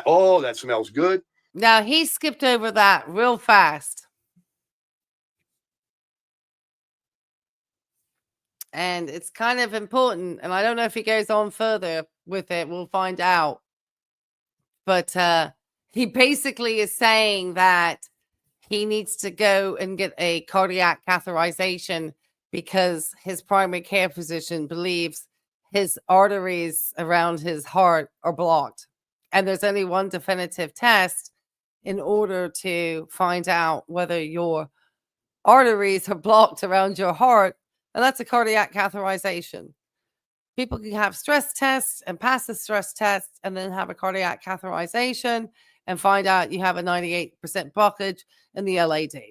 Oh, that smells good. Now he skipped over that real fast. And it's kind of important. And I don't know if he goes on further with it. We'll find out. But he basically is saying that he needs to go and get a cardiac catheterization because his primary care physician believes his arteries around his heart are blocked. And there's only one definitive test in order to find out whether your arteries are blocked around your heart. and that's a cardiac catheterization. People can have stress tests and pass the stress test and then have a cardiac catheterization and find out you have a 98% blockage in the LAD.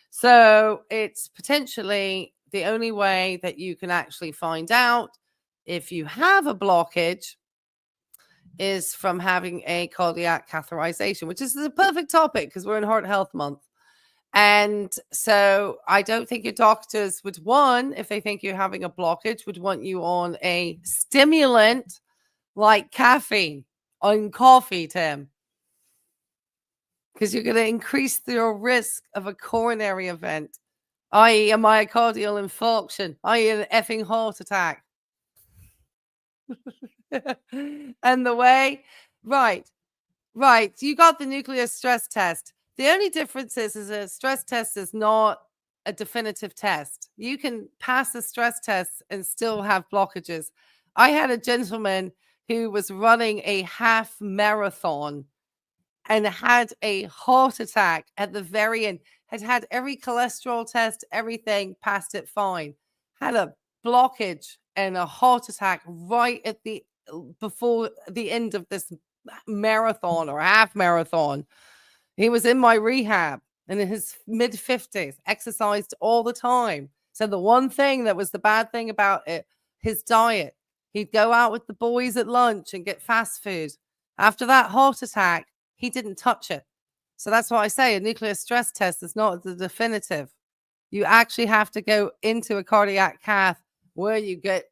So it's potentially the only way that you can actually find out if you have a blockage is from having a cardiac catheterization, which is the perfect topic because we're in Heart Health Month. And so I don't think your doctors would, one, if they think you're having a blockage, would want you on a stimulant like caffeine on coffee, Tim, because you're going to increase your risk of a coronary event, i.e. a myocardial infarction, i.e. an effing heart attack. And the way, right, you got the nuclear stress test. The only difference is a stress test is not a definitive test. You can pass the stress test and still have blockages. I had a gentleman who was running a half marathon and had a heart attack at the very end, had every cholesterol test, everything, passed it fine, had a blockage and a heart attack right at the before the end of this marathon or half marathon. He was in my rehab and in his mid-50s, exercised all the time. So the one thing that was the bad thing about it, his diet. He'd go out with the boys at lunch and get fast food. After that heart attack, he didn't touch it. So that's why I say a nuclear stress test is not the definitive. You actually have to go into a cardiac cath where you get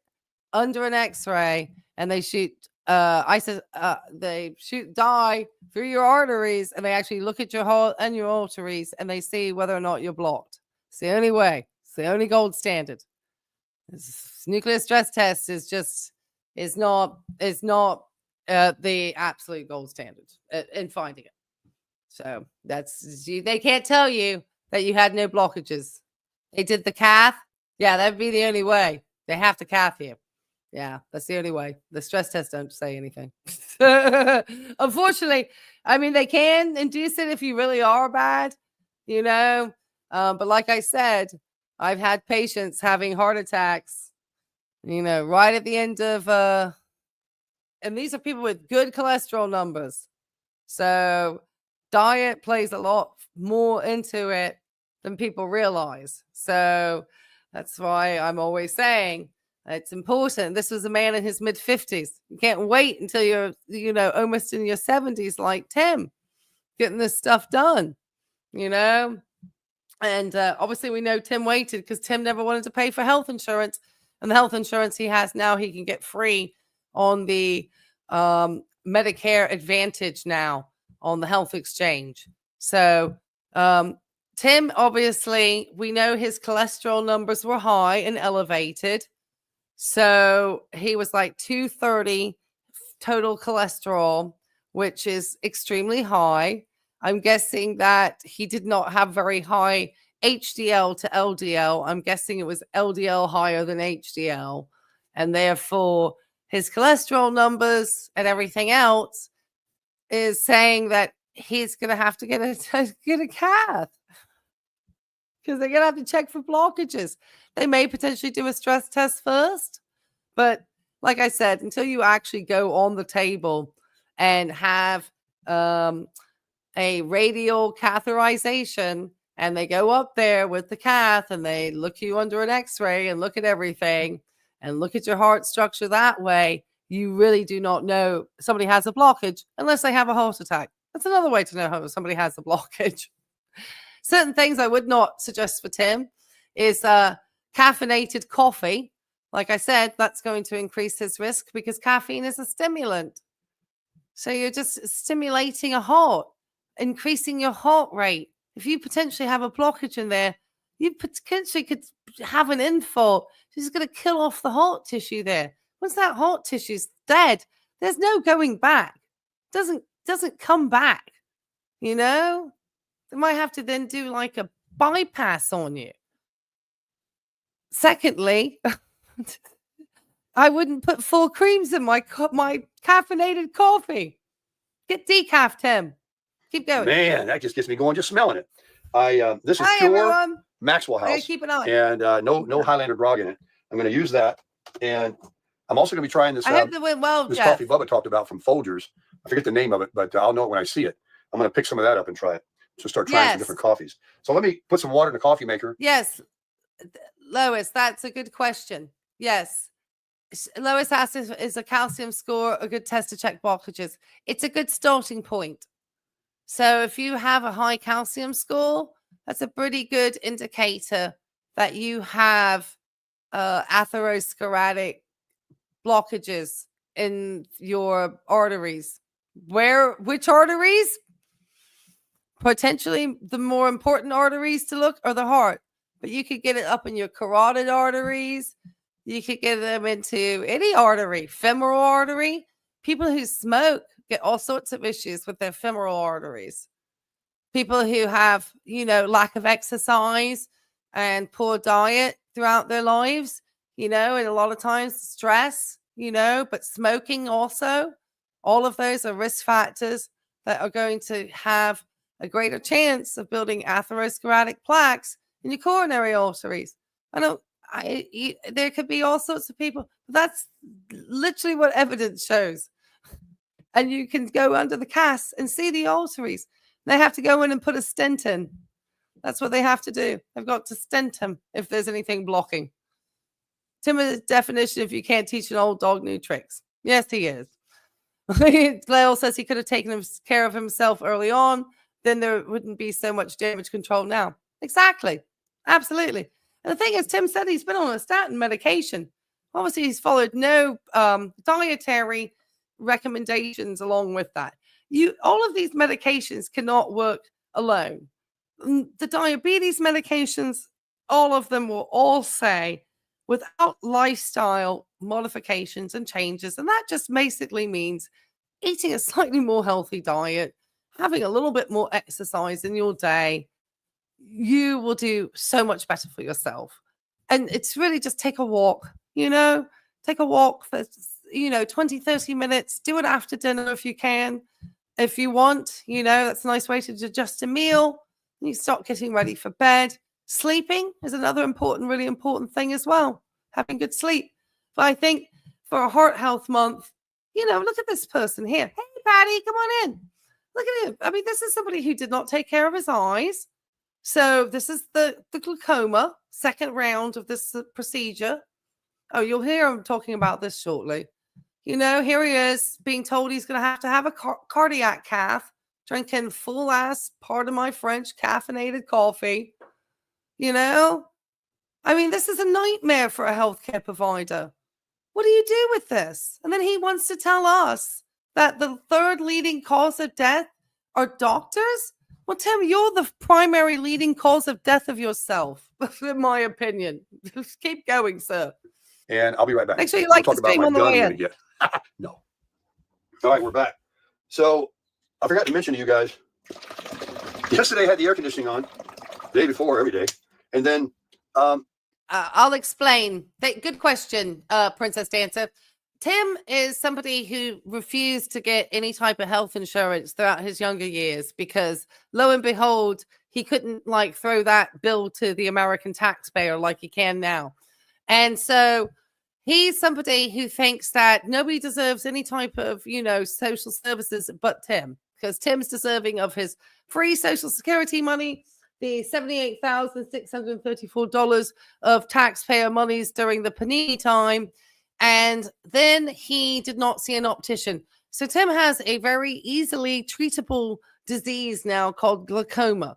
under an x-ray and they shoot they shoot dye through your arteries and they actually look at your heart and your arteries and they see whether or not you're blocked. It's the only way. It's the only gold standard. This nuclear stress test is not the absolute gold standard in finding it. So they can't tell you that you had no blockages. They did the cath. Yeah, that'd be the only way. They have to cath you. Yeah, that's the only way. The stress tests don't say anything. Unfortunately, I mean, they can induce it if you really are bad, but like I said, I've had patients having heart attacks, right at the end of, and these are people with good cholesterol numbers. So diet plays a lot more into it than people realize. So that's why I'm always saying, it's important. This was a man in his mid-50s. You can't wait until you're, almost in your 70s like Tim, getting this stuff done, And obviously we know Tim waited because Tim never wanted to pay for health insurance. And the health insurance he has now, he can get free on the Medicare Advantage now on the health exchange. So Tim, obviously, we know his cholesterol numbers were high and elevated. So he was like 230 total cholesterol, which is extremely high. I'm guessing that he did not have very high HDL to LDL. I'm guessing it was LDL higher than HDL. And therefore, his cholesterol numbers and everything else is saying that he's going to have to get a cath because they're going to have to check for blockages. They may potentially do a stress test first. But like I said, until you actually go on the table and have a radial catheterization and they go up there with the cath and they look you under an x-ray and look at everything and look at your heart structure that way, you really do not know somebody has a blockage unless they have a heart attack. That's another way to know how somebody has a blockage. Certain things I would not suggest for Tim is caffeinated coffee. Like I said, that's going to increase his risk because caffeine is a stimulant. So you're just stimulating a heart, increasing your heart rate. If you potentially have a blockage in there, you potentially could have an infarct. She's going to kill off the heart tissue there. Once that heart tissue's dead, there's no going back. Doesn't come back. They might have to then do like a bypass on you. Secondly, I wouldn't put full creams in my caffeinated coffee. Get decaf, Tim. Keep going. Man, that just gets me going just smelling it. This is Hi, Pure. everyone. Maxwell I gotta House, keep an eye. and no Highlander grog in it. I'm going to use that, and I'm also going to be trying this. I hope that went well, this Jeff. coffee Bubba talked about from Folgers. I forget the name of it, but I'll know it when I see it. I'm going to pick some of that up and try it. So start trying some different coffees. So let me put some water in the coffee maker. Yes, Lois, that's a good question. Yes. Lois asked, is a calcium score a good test to check blockages? It's a good starting point. So if you have a high calcium score, that's a pretty good indicator that you have atherosclerotic blockages in your arteries. Which arteries? Potentially the more important arteries to look are the heart, but you could get it up in your carotid arteries. You could get them into any artery, femoral artery. People who smoke get all sorts of issues with their femoral arteries. People who have, lack of exercise and poor diet throughout their lives, and a lot of times stress, but smoking also. All of those are risk factors that are going to have a greater chance of building atherosclerotic plaques in your coronary arteries. There could be all sorts of people. That's literally what evidence shows. And you can go under the cast and see the arteries. They have to go in and put a stent in. That's what they have to do. They've got to stent them if there's anything blocking. Tim's definition, if you can't teach an old dog new tricks. Yes, he is. Glale says he could have taken care of himself early on. Then there wouldn't be so much damage control now. Exactly. Absolutely. And the thing is, Tim said he's been on a statin medication. Obviously, he's followed no dietary recommendations along with that. All of these medications cannot work alone. The diabetes medications, all of them will all say without lifestyle modifications and changes. And that just basically means eating a slightly more healthy diet, having a little bit more exercise in your day, you will do so much better for yourself. And it's really just take a walk, take a walk for, 20, 30 minutes, do it after dinner if you can. If you want, that's a nice way to digest a meal. You start getting ready for bed. Sleeping is another really important thing as well. Having good sleep. But I think for a heart health month, look at this person here. Hey, Patty, come on in. Look at him. I mean, this is somebody who did not take care of his eyes. So this is the glaucoma, second round of this procedure. Oh, you'll hear him talking about this shortly. Here he is being told he's going to have a cardiac cath, drinking full-ass, pardon my French, caffeinated coffee. I mean, this is a nightmare for a healthcare provider. What do you do with this? And then he wants to tell us that the third leading cause of death are doctors? Well, Tim, you're the primary leading cause of death of yourself, in my opinion. Just keep going, sir. And I'll be right back. Make sure you like the stream on the way in. No. All right, we're back. So I forgot to mention to you guys, yesterday I had the air conditioning on, the day before, every day. And then I'll explain. Good question, Princess Dancer. Tim is somebody who refused to get any type of health insurance throughout his younger years because, lo and behold, he couldn't throw that bill to the American taxpayer like he can now. And so he's somebody who thinks that nobody deserves any type of, social services but Tim, because Tim's deserving of his free Social Security money, the $78,634 of taxpayer monies during the Panini time. And then he did not see an optician. So Tim has a very easily treatable disease now called glaucoma.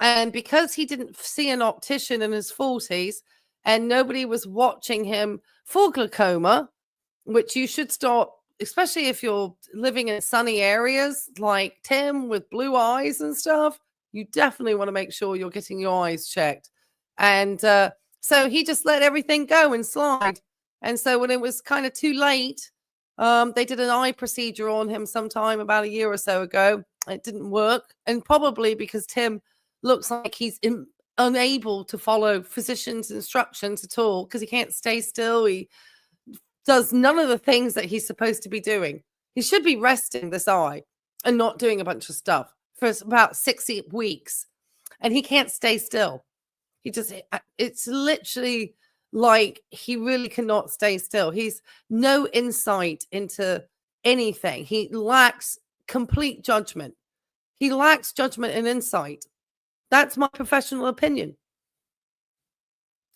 And because he didn't see an optician in his 40s and nobody was watching him for glaucoma, which you should start, especially if you're living in sunny areas like Tim with blue eyes and stuff, you definitely want to make sure you're getting your eyes checked. And so he just let everything go and slide. And so when it was kind of too late, they did an eye procedure on him sometime about a year or so ago. It didn't work. And probably because Tim looks like he's unable to follow physicians' instructions at all because he can't stay still. He does none of the things that he's supposed to be doing. He should be resting this eye and not doing a bunch of stuff for about 6 weeks. And he can't stay still. It's literally like he really cannot stay still. He's no insight into anything. He lacks complete judgment. He lacks judgment and insight. That's my professional opinion.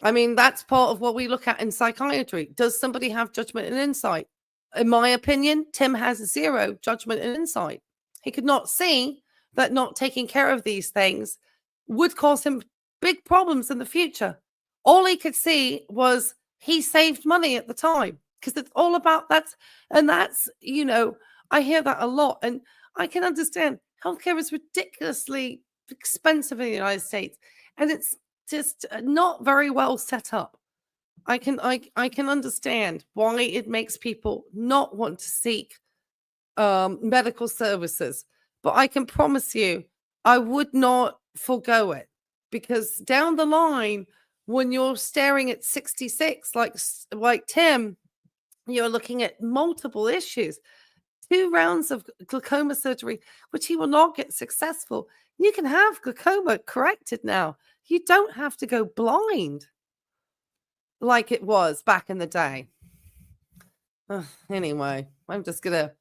I mean, that's part of what we look at in psychiatry. Does somebody have judgment and insight? In my opinion, Tim has zero judgment and insight. He could not see that not taking care of these things would cause him big problems in the future. All he could see was he saved money at the time, because it's all about that's, I hear that a lot, and I can understand healthcare is ridiculously expensive in the United States, and it's just not very well set up. I can understand why it makes people not want to seek medical services, but I can promise you, I would not forego it, because down the line, when you're staring at 66, like Tim, you're looking at multiple issues. 2 rounds of glaucoma surgery, which he will not get successful. You can have glaucoma corrected now. You don't have to go blind like it was back in the day. Anyway, I'm just gonna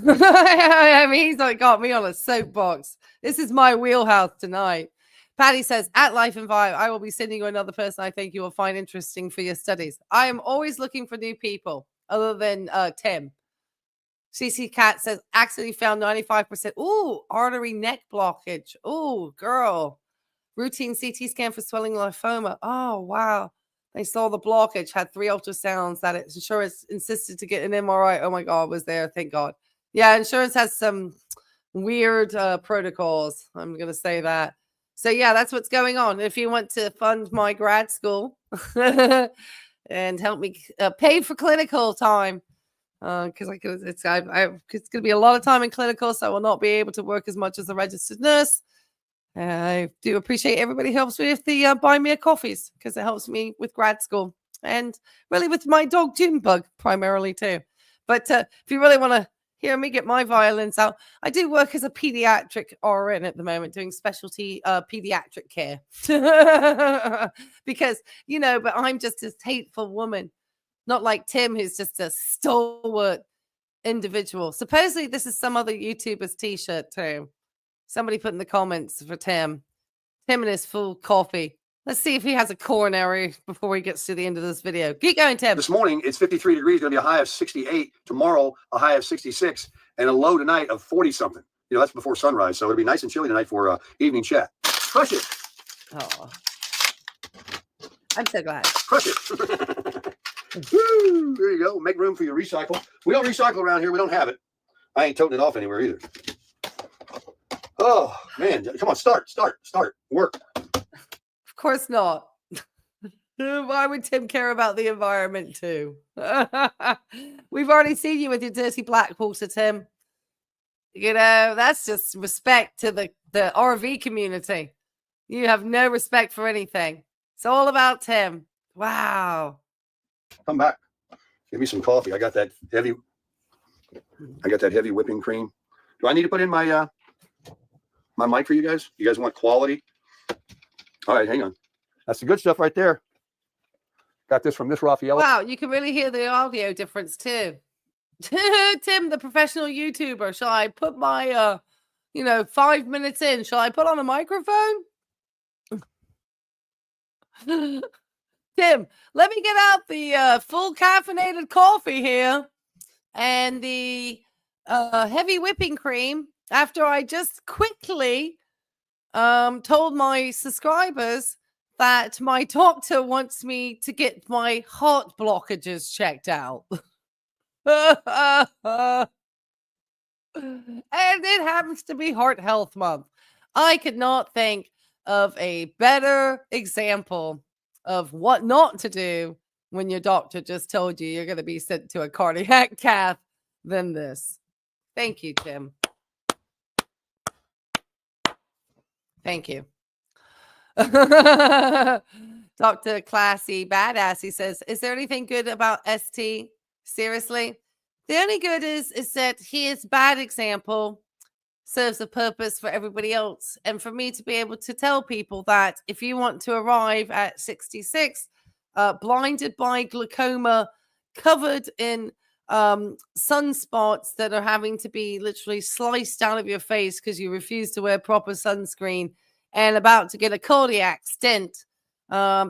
I mean, he's like got me on a soapbox. This is my wheelhouse tonight. Patty says, at Life and Vibe, I will be sending you another person I think you will find interesting for your studies. I am always looking for new people other than Tim. CC Cat says, accidentally found 95%. Ooh, artery neck blockage. Ooh, girl. Routine CT scan for swelling lymphoma. Oh, wow. They saw the blockage, had 3 ultrasounds. That insurance insisted to get an MRI. Oh, my God, was there. Thank God. Yeah, insurance has some weird protocols. I'm going to say that. So, yeah, that's what's going on. If you want to fund my grad school and help me pay for clinical time, because it's going to be a lot of time in clinical, so I will not be able to work as much as a registered nurse. I do appreciate everybody who helps me with the buy me a coffees, because it helps me with grad school and really with my dog Junebug primarily too. But if you really want to hear me get my violins out, I do work as a pediatric RN at the moment, doing specialty pediatric care because, but I'm just this hateful woman, not like Tim, who's just a stalwart individual. Supposedly this is some other YouTuber's t-shirt too. Somebody put in the comments for Tim and his full coffee. Let's see if he has a coronary before he gets to the end of this video. Keep going, Tim. This morning, it's 53 degrees, going to be a high of 68. Tomorrow, a high of 66, and a low tonight of 40-something. That's before sunrise, so it'll be nice and chilly tonight for evening chat. Crush it. Oh, I'm so glad. Crush it. Woo, there you go. Make room for your recycle. We don't recycle around here. We don't have it. I ain't toting it off anywhere either. Oh, man. Come on, start. Work. Of course not. Why would Tim care about the environment too? We've already seen you with your dirty black water, Tim. That's just respect to the RV community. You have no respect for anything. It's all about Tim. Wow. Come back. Give me some coffee. I got that heavy whipping cream. Do I need to put in my my mic for you guys? You guys want quality? All right, hang on. That's the good stuff right there. Got this from Miss Raffaella. Wow, you can really hear the audio difference too. Tim, the professional YouTuber. Shall I put my 5 minutes in? Shall I put on a microphone? Tim, let me get out the full caffeinated coffee here and the heavy whipping cream after I just quickly told my subscribers that my doctor wants me to get my heart blockages checked out. And it happens to be Heart Health Month. I could not think of a better example of what not to do when your doctor just told you you're going to be sent to a cardiac cath than this. Thank you, Tim. Thank you. Dr. Classy Badass, he says, is there anything good about ST? Seriously? The only good is that he is bad example. serves a purpose for everybody else. And for me to be able to tell people that if you want to arrive at 66, blinded by glaucoma, covered in sunspots that are having to be literally sliced out of your face because you refuse to wear proper sunscreen, and about to get a cardiac stent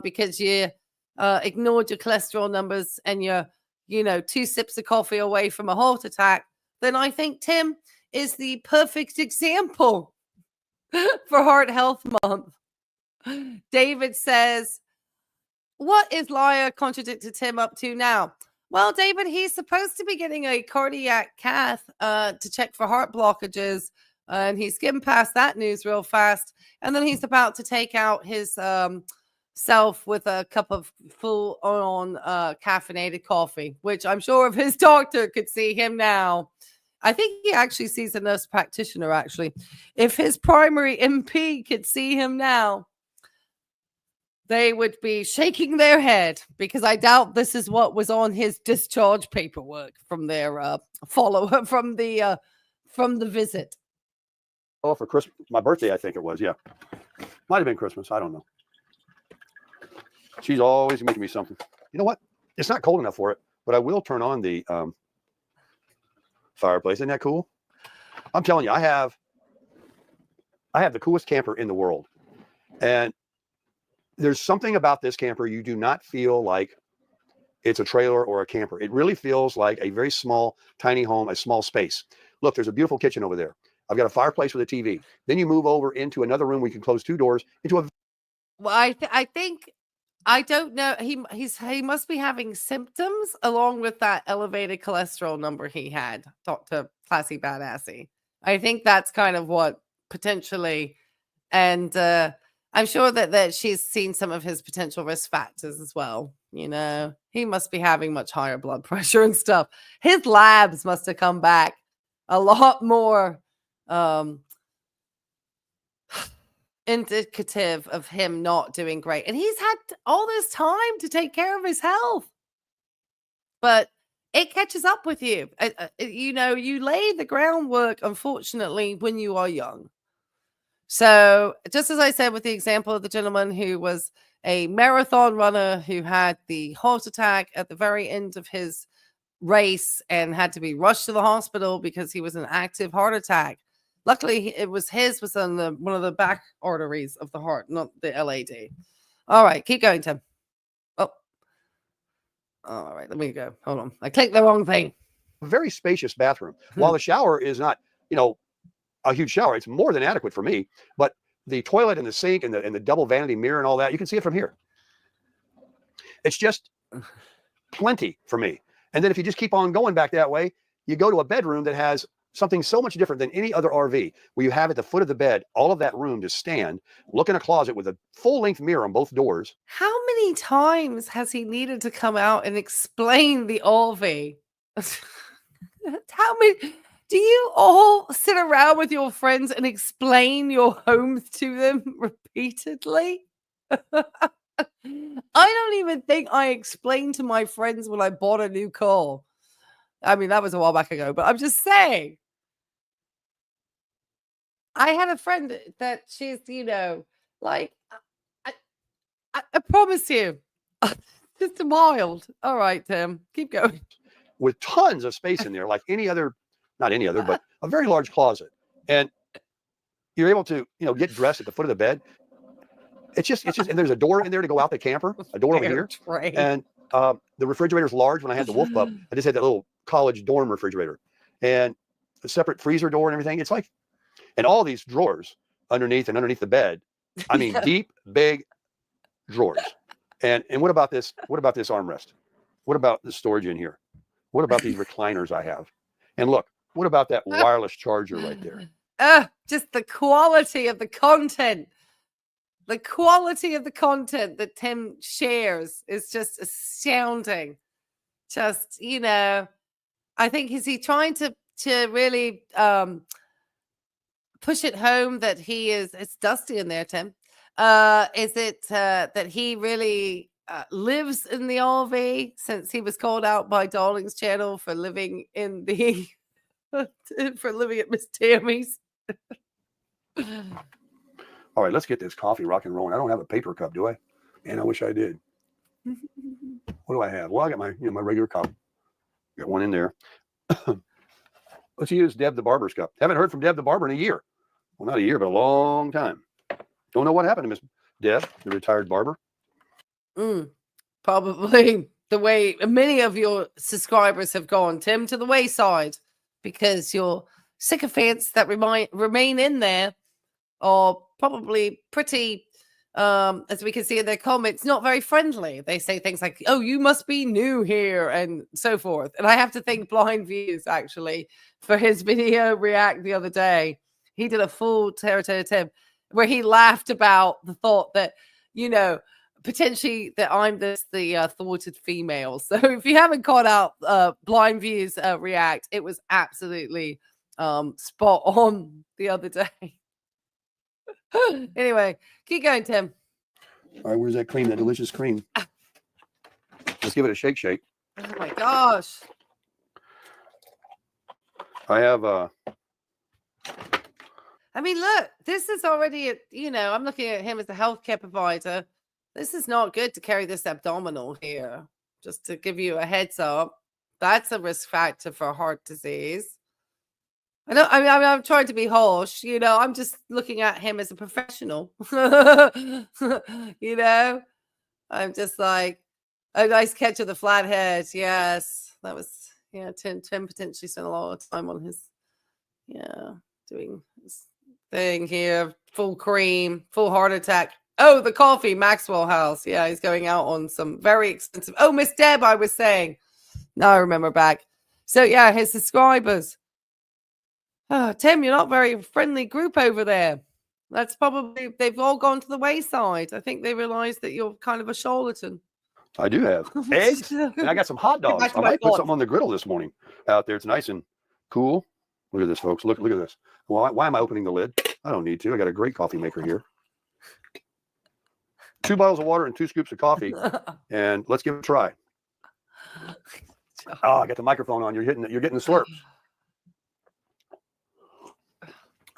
because you ignored your cholesterol numbers and you're, 2 sips of coffee away from a heart attack, then I think Tim is the perfect example for Heart Health Month. David says, what is liar contradicted Tim up to now? Well, David, he's supposed to be getting a cardiac cath to check for heart blockages, and he skimmed past that news real fast. And then he's about to take out his self with a cup of full-on caffeinated coffee, which I'm sure if his doctor could see him now. I think he actually sees a nurse practitioner, actually. If his primary MP could see him now, they would be shaking their head, because I doubt this is what was on his discharge paperwork from their follow-up from the visit. Oh, for Christmas, my birthday, I think it was. Yeah, might have been Christmas. I don't know. She's always making me something. You know what? It's not cold enough for it, but I will turn on the fireplace. Isn't that cool? I'm telling you, I have the coolest camper in the world, and there's something about this camper. You do not feel like it's a trailer or a camper. It really feels like a very small, tiny home, a small space. Look, there's a beautiful kitchen over there. I've got a fireplace with a TV. Then you move over into another room. We can close 2 doors into a. Well, I think, I don't know. He must be having symptoms along with that elevated cholesterol number he had, Dr. Classy Badassy. I think that's kind of what potentially, and I'm sure that she's seen some of his potential risk factors as well. He must be having much higher blood pressure and stuff. His labs must have come back a lot more indicative of him not doing great. And he's had all this time to take care of his health. But it catches up with you. You lay the groundwork, unfortunately, when you are young. So just as I said with the example of the gentleman who was a marathon runner who had the heart attack at the very end of his race and had to be rushed to the hospital because he was an active heart attack. Luckily, it was on one of the back arteries of the heart, not the LAD. All right, keep going, Tim. Oh, all right, let me go. Hold on. I clicked the wrong thing. Very spacious bathroom. While the shower is not, a huge shower, it's more than adequate for me. But the toilet and the sink and the double vanity mirror and all that, you can see it from here. It's just plenty for me. And then if you just keep on going back that way, you go to a bedroom that has something so much different than any other RV, where you have at the foot of the bed all of that room to stand, look in a closet with a full-length mirror on both doors. How many times has he needed to come out and explain the RV? How many? Do you all sit around with your friends and explain your homes to them repeatedly? I don't even think I explained to my friends when I bought a new car. I mean, that was a while back ago, but I'm just saying. I had a friend that she's, like, I promise you, just a mild. All right, Tim, keep going. With tons of space in there, like not any other, but a very large closet. And you're able to, get dressed at the foot of the bed. It's just, and there's a door in there to go out the camper, a door over here. And the refrigerator's large. When I had the Wolf Pup, I just had that little college dorm refrigerator and a separate freezer door and everything. It's like, and all these drawers underneath the bed. I mean, deep, big drawers. And what about this? What about this armrest? What about the storage in here? What about these recliners I have? And look, what about that wireless charger right there? Just the quality of the content. The quality of the content that Tim shares is just astounding. Just, I think, is he trying to really push it home that he is, it's dusty in there, Tim. Is it that he really lives in the RV since he was called out by Darling's channel for living in the for living at Miss Tammy's? All right, let's get this coffee rock and rolling. I don't have a paper cup, do I? Man, I wish I did. What do I have? Well, I got my my regular cup. Got one in there. Let's use Deb the Barber's cup. Haven't heard from Deb the Barber in a year. Well, not a year, but a long time. Don't know what happened to Miss Deb, the retired barber. Probably the way many of your subscribers have gone, Tim, to the wayside, because your sycophants that remain in there are probably pretty, as we can see in their comments, not very friendly. They say things like, oh, you must be new here and so forth. And I have to thank Blind Views, actually, for his video react the other day. He did a full Tim where he laughed about the thought that, potentially that I'm the thwarted female. So if you haven't caught out Blind Views react, it was absolutely spot on the other day. Anyway, keep going, Tim. All right, where's that cream? That delicious cream. Let's give it a shake. Oh my gosh. I have I mean, look, this is already I'm looking at him as a healthcare provider. This is not good to carry this abdominal here. Just to give you a heads up, that's a risk factor for heart disease. I'm trying to be harsh, I'm just looking at him as a professional. I'm just like, a nice catch of the flathead. Yes, that was, Tim potentially spent a lot of time on his, doing his thing here. Full cream, full heart attack. Oh, the coffee, Maxwell House. Yeah, he's going out on some very expensive. Oh, Miss Deb, I was saying. Now I remember back. So, yeah, his subscribers. Oh, Tim, you're not very friendly group over there. That's probably, they've all gone to the wayside. I think they realize that you're kind of a charlatan. I do have eggs, and I got some hot dogs. I might put something on the griddle this morning out there. It's nice and cool. Look at this, folks. Look at this. Why am I opening the lid? I don't need to. I got a great coffee maker here. 2 bottles of water and 2 scoops of coffee, and let's give it a try. Oh, I got the microphone on. You're getting the slurps.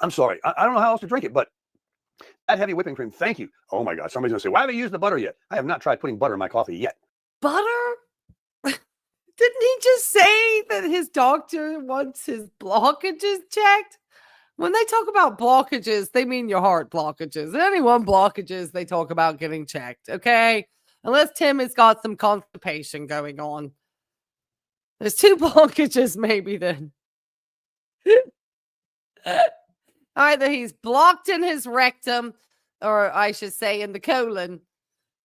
I'm sorry. I don't know how else to drink it, but that heavy whipping cream, thank you. Oh my God. Somebody's going to say, why haven't you used the butter yet? I have not tried putting butter in my coffee yet. Butter? Didn't he just say that his doctor wants his blockages checked? When they talk about blockages, they mean your heart blockages. Anyone blockages, they talk about getting checked, okay? Unless Tim has got some constipation going on. There's 2 blockages maybe then. Either he's blocked in his rectum, or I should say in the colon,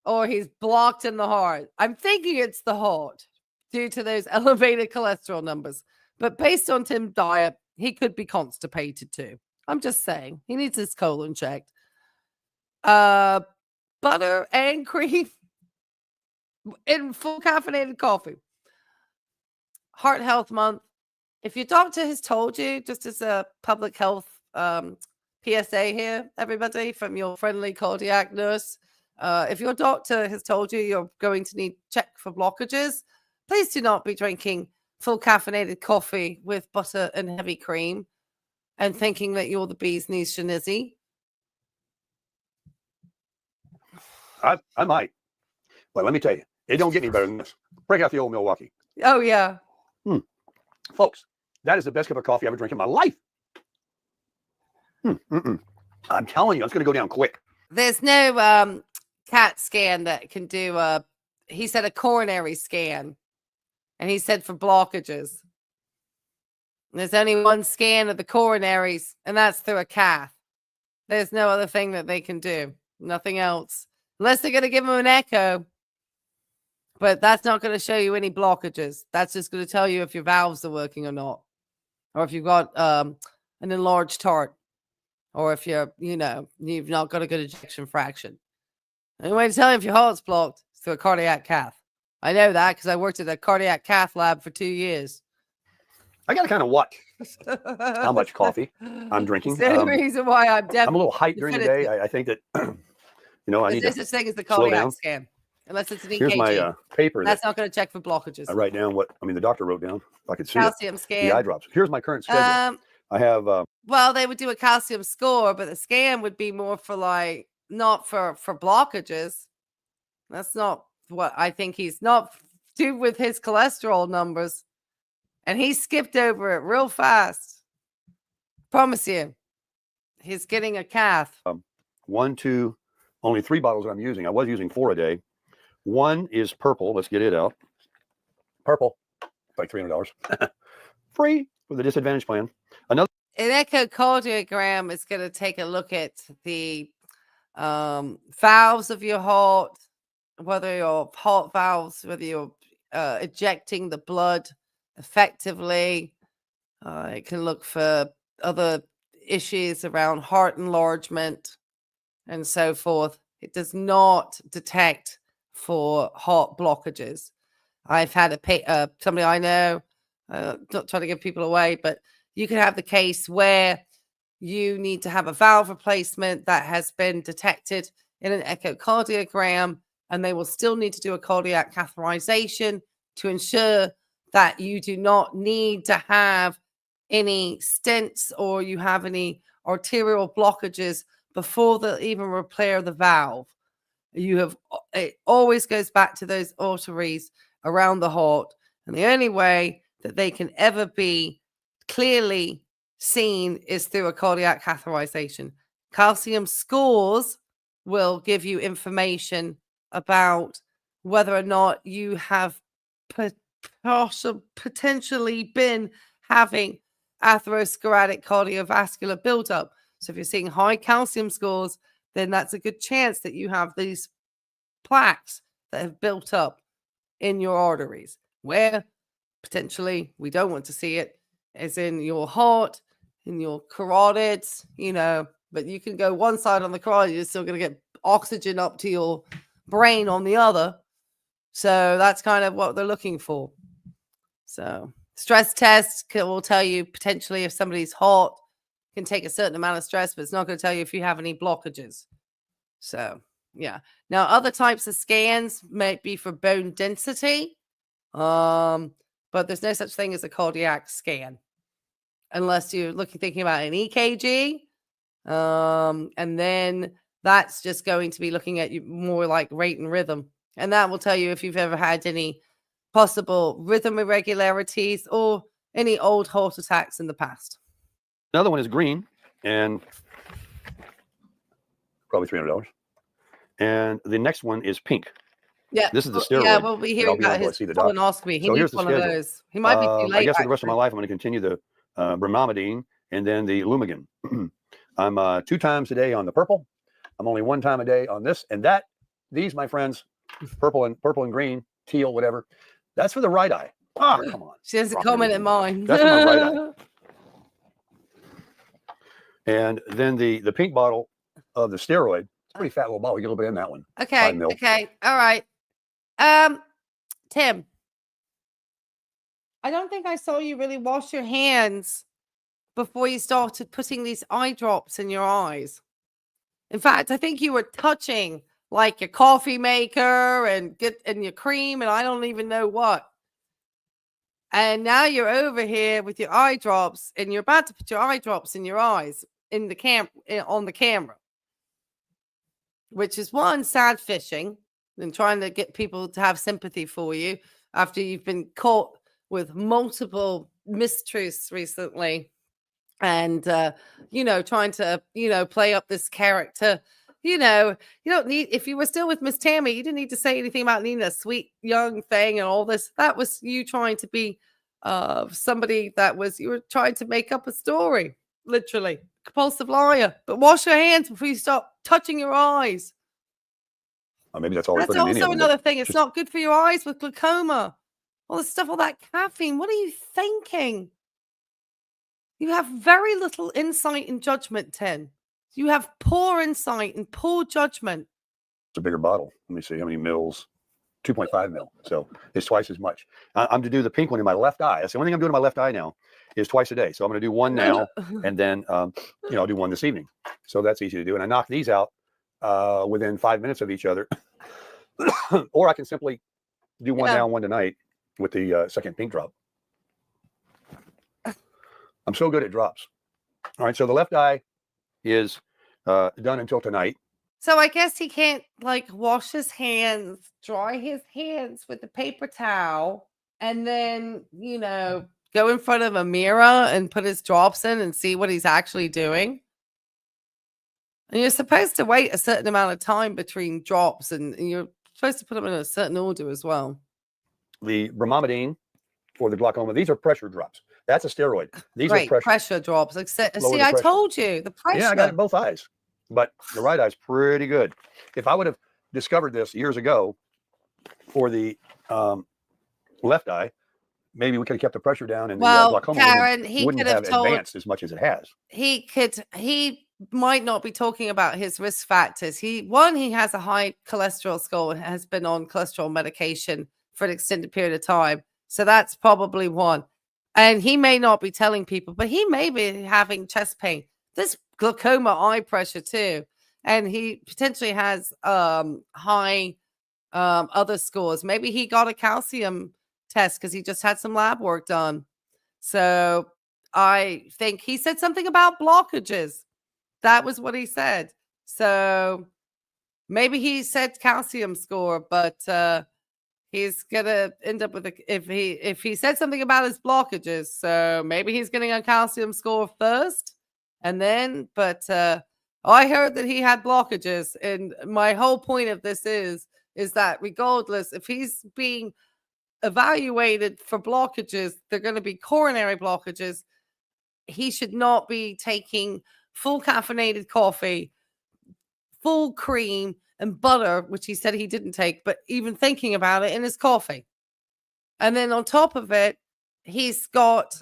or he's blocked in the heart. I'm thinking it's the heart due to those elevated cholesterol numbers. But based on Tim's diet, he could be constipated too. I'm just saying. He needs his colon checked. Butter and cream in full caffeinated coffee. Heart Health Month. If your doctor has told you, just as a public health PSA here, everybody, from your friendly cardiac nurse, if your doctor has told you you're going to need check for blockages, please do not be drinking full caffeinated coffee with butter and heavy cream and thinking that you're the bee's knees shenizzy. I might. But let me tell you, it don't get any better than this. Break out the old Milwaukee. Oh, yeah. Folks, that is the best cup of coffee I've ever drank in my life. I'm telling you, it's going to go down quick. There's no CAT scan that can do he said a coronary scan. And he said for blockages. There's only one scan of the coronaries, and that's through a cath. There's no other thing that they can do. Nothing else. Unless they're going to give them an echo. But that's not going to show you any blockages. That's just going to tell you if your valves are working or not. Or if you've got an enlarged heart. Or if you've not got a good ejection fraction. The only way to tell you if your heart's blocked is through a cardiac cath. I know that because I worked at a cardiac cath lab for 2 years. I got to kind of watch how much coffee I'm drinking. It's the only reason why I'm definitely. I'm a little hyped during the day. I think that, I need to such thing as the cardiac scan. Unless it's an EKG. Here's my paper. That's not going to check for blockages. I write down the doctor wrote down. If I could see calcium it. scan. The eye drops. Here's my current schedule. I have. Well, they would do a calcium score, but the scan would be more for like not for blockages. That's not what I think he's not do with his cholesterol numbers. And he skipped over it real fast. Promise you. He's getting a cath. 1, 2, only 3 bottles that I'm using. I was using 4 a day. One is purple. Let's get it out. Purple, like $300. Free with the disadvantage plan. Another. An echocardiogram is going to take a look at the valves of your heart, whether your heart valves, whether you're ejecting the blood effectively. It can look for other issues around heart enlargement and so forth. It does not detect for heart blockages. I've had somebody I know, not trying to give people away, but you can have the case where you need to have a valve replacement that has been detected in an echocardiogram, and they will still need to do a cardiac catheterization to ensure that you do not need to have any stents or you have any arterial blockages before they even repair the valve. It always goes back to those arteries around the heart, and the only way that they can ever be clearly seen is through a cardiac catheterization. Calcium scores will give you information about whether or not you have potentially been having atherosclerotic cardiovascular buildup. So if you're seeing high calcium scores, then that's a good chance that you have these plaques that have built up in your arteries. Where potentially we don't want to see it is in your heart, in your carotids, but you can go one side on the carotid, you're still going to get oxygen up to your brain on the other. So that's kind of what they're looking for. So stress tests will tell you potentially if somebody's heart can take a certain amount of stress, but it's not going to tell you if you have any blockages. So, yeah. Now, other types of scans might be for bone density, but there's no such thing as a cardiac scan unless you're thinking about an EKG. And then that's just going to be looking at you more like rate and rhythm. And that will tell you if you've ever had any possible rhythm irregularities or any old heart attacks in the past. Another one is green and probably $300. And the next one is pink. Yeah. This is the steroid. Yeah, we'll be hearing about his colonoscopy. He needs one of those. He might be too late. I guess for the rest of my life, I'm going to continue the bromamidine and then the Lumigan. I'm 2 times a day on the purple. I'm only 1 time a day on this and that. These, my friends, purple and green, teal, whatever. That's for the right eye. Ah, come on. She has a comment in mine. That's for my right eye. And then the pink bottle of the steroid. It's a pretty fat little bottle. We get a little bit in that one. Okay. Okay. All right. Tim, I don't think I saw you really wash your hands before you started putting these eye drops in your eyes. In fact, I think you were touching like your coffee maker and your cream and I don't even know what. And now you're over here with your eye drops and you're about to put your eye drops in your eyes on the camera, which is one, sad fishing and trying to get people to have sympathy for you after you've been caught with multiple mistruths recently and, trying to, play up this character. You don't need, if you were still with Miss Tammy, you didn't need to say anything about needing a sweet young thing and all this. That was you trying to be somebody you were trying to make up a story, literally. Compulsive liar. But wash your hands before you start touching your eyes. Maybe that's all. That's also another thing. It's not good for your eyes with glaucoma. All this stuff, all that caffeine. What are you thinking? You have very little insight and judgment, Tim. You have poor insight and poor judgment. It's a bigger bottle. Let me see how many mils. 2.5 mil. So it's twice as much. I'm to do the pink one in my left eye. That's the only thing I'm doing in my left eye now is twice a day. So I'm going to do one now and then, I'll do one this evening. So that's easy to do. And I knock these out within 5 minutes of each other. Or I can simply do one now, one tonight with the second pink drop. I'm so good at drops. All right, so the left eye is done until tonight. So I guess he can't like wash his hands, dry his hands with a paper towel, and then, go in front of a mirror and put his drops in and see what he's actually doing. And you're supposed to wait a certain amount of time between drops, and you're supposed to put them in a certain order as well. The bromamidine for the glaucoma, these are pressure drops. That's a steroid. These Great, are pressure drops. Like, see, the I pressure. told you, the pressure. Yeah, I got it in both eyes, but the right eye's pretty good. If I would have discovered this years ago for the left eye, maybe we could have kept the pressure down, and the glaucoma Karen, wouldn't have advanced as much as it has. He might not be talking about his risk factors. He has a high cholesterol score and has been on cholesterol medication for an extended period of time. So that's probably one. And he may not be telling people, but he may be having chest pain. This glaucoma eye pressure too. And he potentially has high other scores. Maybe he got a calcium test because he just had some lab work done. So I think he said something about blockages. That was what he said. So maybe he said calcium score, but he's gonna end up with if he said something about his blockages. So maybe he's getting a calcium score first, and then. But I heard that he had blockages, and my whole point of this is that regardless if he's being evaluated for blockages, they're going to be coronary blockages. He should not be taking full caffeinated coffee, full cream and butter, which he said he didn't take, but even thinking about it in his coffee. And then on top of it, he's got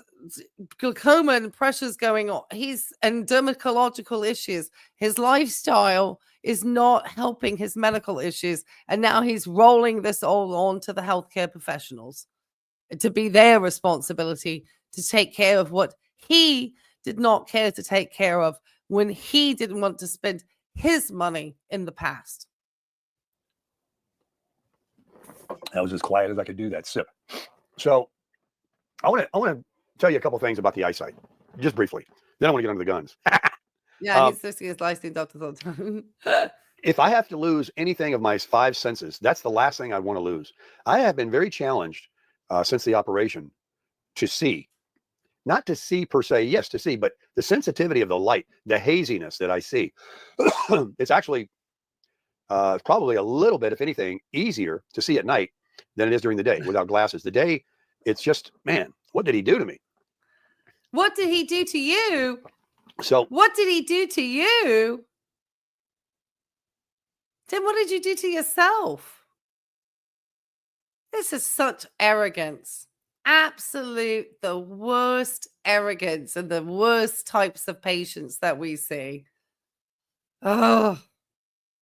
glaucoma and pressures going on. And dermatological issues. His lifestyle is not helping his medical issues. And now he's rolling this all on to the healthcare professionals to be their responsibility to take care of what he did not care to take care of when he didn't want to spend his money in the past. That was as quiet as I could do that sip. So I want to tell you a couple things about the eyesight, just briefly. Then I want to get onto the guns. Yeah, he's listening to his licensing doctors all the time. If I have to lose anything of my 5 senses, that's the last thing I want to lose. I have been very challenged since the operation to see. Not to see per se, yes, to see, but the sensitivity of the light, the haziness that I see. It's actually probably a little bit, if anything, easier to see at night than it is during the day without glasses. The day, it's just, man, what did he do to me? What did he do to you? So what did he do to you? Tim, what did you do to yourself? This is such arrogance. Absolute, the worst arrogance and the worst types of patients that we see. Oh,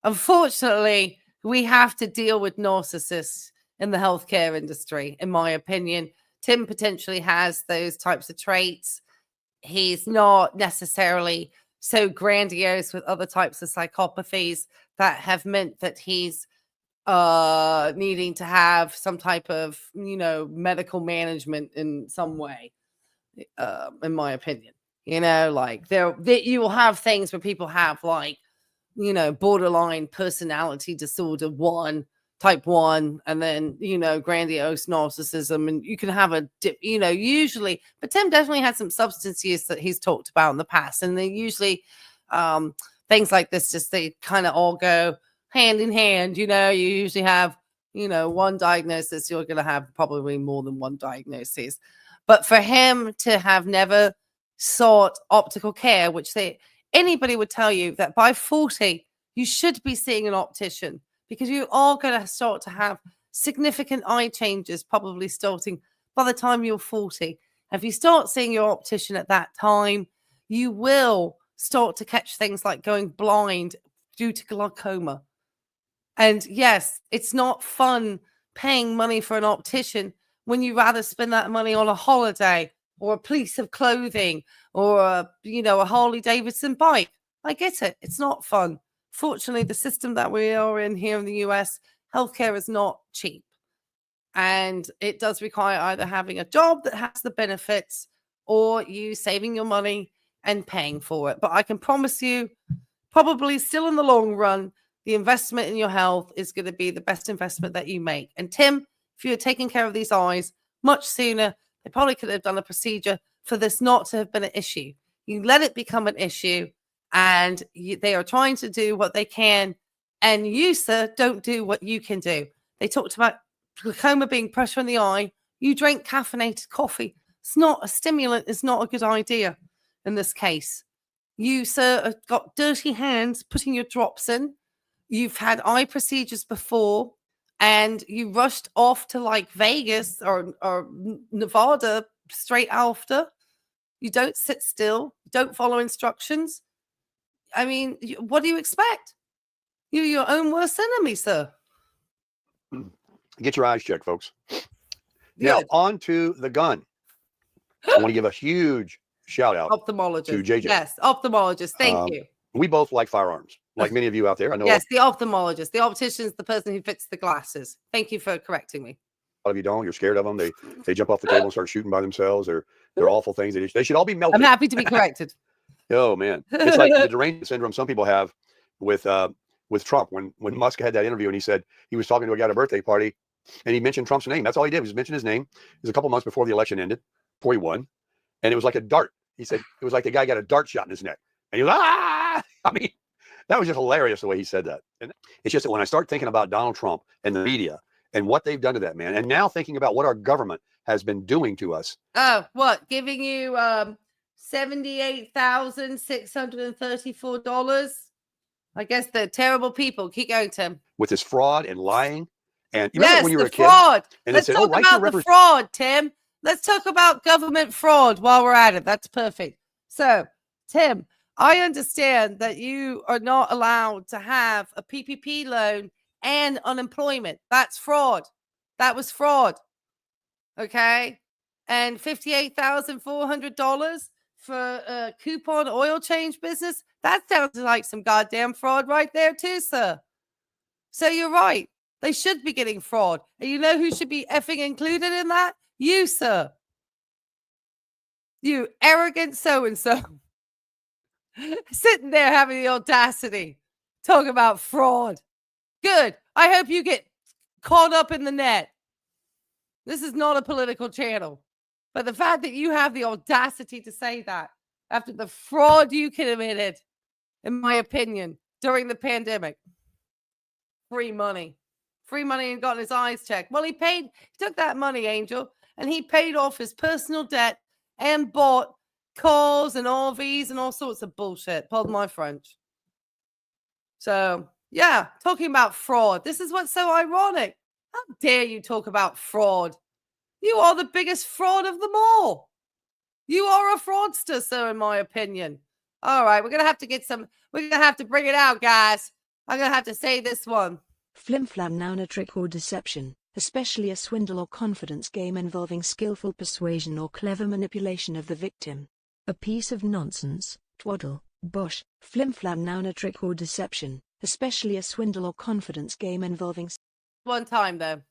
unfortunately, we have to deal with narcissists in the healthcare industry, in my opinion. Tim potentially has those types of traits. He's not necessarily so grandiose with other types of psychopathies that have meant that he's needing to have some type of, medical management in some way, in my opinion. Like you will have things where people have like, borderline personality disorder type 1, and then, grandiose narcissism, and you can have usually, but Tim definitely had some substance use that he's talked about in the past, and they usually things like this they kind of all go hand in hand. You usually have, one diagnosis, you're going to have probably more than one diagnosis. But for him to have never sought optical care, which anybody would tell you that by 40, you should be seeing an optician, because you are going to start to have significant eye changes, probably starting by the time you're 40. If you start seeing your optician at that time, you will start to catch things like going blind due to glaucoma. And yes, it's not fun paying money for an optician when you rather spend that money on a holiday or a piece of clothing or a Harley Davidson bike. I get it. It's not fun. Fortunately, the system that we are in here in the US, healthcare is not cheap. And it does require either having a job that has the benefits or you saving your money and paying for it. But I can promise you, probably still in the long run, the investment in your health is going to be the best investment that you make. And Tim, if you had taken care of these eyes much sooner, they probably could have done a procedure for this not to have been an issue. You let it become an issue, and they are trying to do what they can. And you, sir, don't do what you can do. They talked about glaucoma being pressure in the eye. You drink caffeinated coffee. It's not a stimulant. It's not a good idea in this case. You, sir, have got dirty hands putting your drops in. You've had eye procedures before, and you rushed off to like Vegas or Nevada straight after. You don't sit still. Don't follow instructions. I mean, what do you expect? You're your own worst enemy, sir. Get your eyes checked, folks. Good. Now, on to the gun. I want to give a huge shout out Ophthalmologist. to JJ. Yes, ophthalmologist. Thank you. We both like firearms, like many of you out there. I know. Yes, the ophthalmologist. The optician is the person who fits the glasses. Thank you for correcting me. A lot of you don't. You're scared of them. They jump off the table and start shooting by themselves. They're awful things. They should all be melted. I'm happy to be corrected. Oh man, it's like the derangement syndrome some people have with Trump. When Musk had that interview and he said he was talking to a guy at a birthday party and he mentioned Trump's name. That's all he did was mention his name. It was a couple months before the election ended, before he won, and it was like a dart. He said it was like the guy got a dart shot in his neck, and he was ah. I mean, that was just hilarious the way he said that. And it's just that when I start thinking about Donald Trump and the media and what they've done to that man, and now thinking about what our government has been doing to us. Oh, what? Giving you $78,634? I guess they're terrible people. Keep going, Tim. With this fraud and lying. And you remember when you were a kid? Fraud. And Let's they said, talk about the fraud, Tim. Let's talk about government fraud while we're at it. That's perfect. So, Tim, I understand that you are not allowed to have a PPP loan and unemployment. That's fraud. That was fraud. Okay. And $58,400 for a coupon oil change business. That sounds like some goddamn fraud right there too, sir. So you're right. They should be getting fraud. And you know who should be effing included in that? You, sir. You arrogant so-and-so. Sitting there having the audacity. Talking about fraud. Good. I hope you get caught up in the net. This is not a political channel. But the fact that you have the audacity to say that after the fraud you committed, in my opinion, during the pandemic. Free money and got his eyes checked. Well, he took that money, Angel, and he paid off his personal debt and bought cars and RVs and all sorts of bullshit. Pardon my French. So, yeah, talking about fraud. This is what's so ironic. How dare you talk about fraud? You are the biggest fraud of them all. You are a fraudster, sir, in my opinion. All right, we're going to have to bring it out, guys. I'm going to have to say this one. Flimflam, noun, a trick or deception, especially a swindle or confidence game involving skillful persuasion or clever manipulation of the victim. A piece of nonsense, twaddle, bosh. Flimflam, noun, a trick or deception, especially a swindle or confidence game involving... One time, though.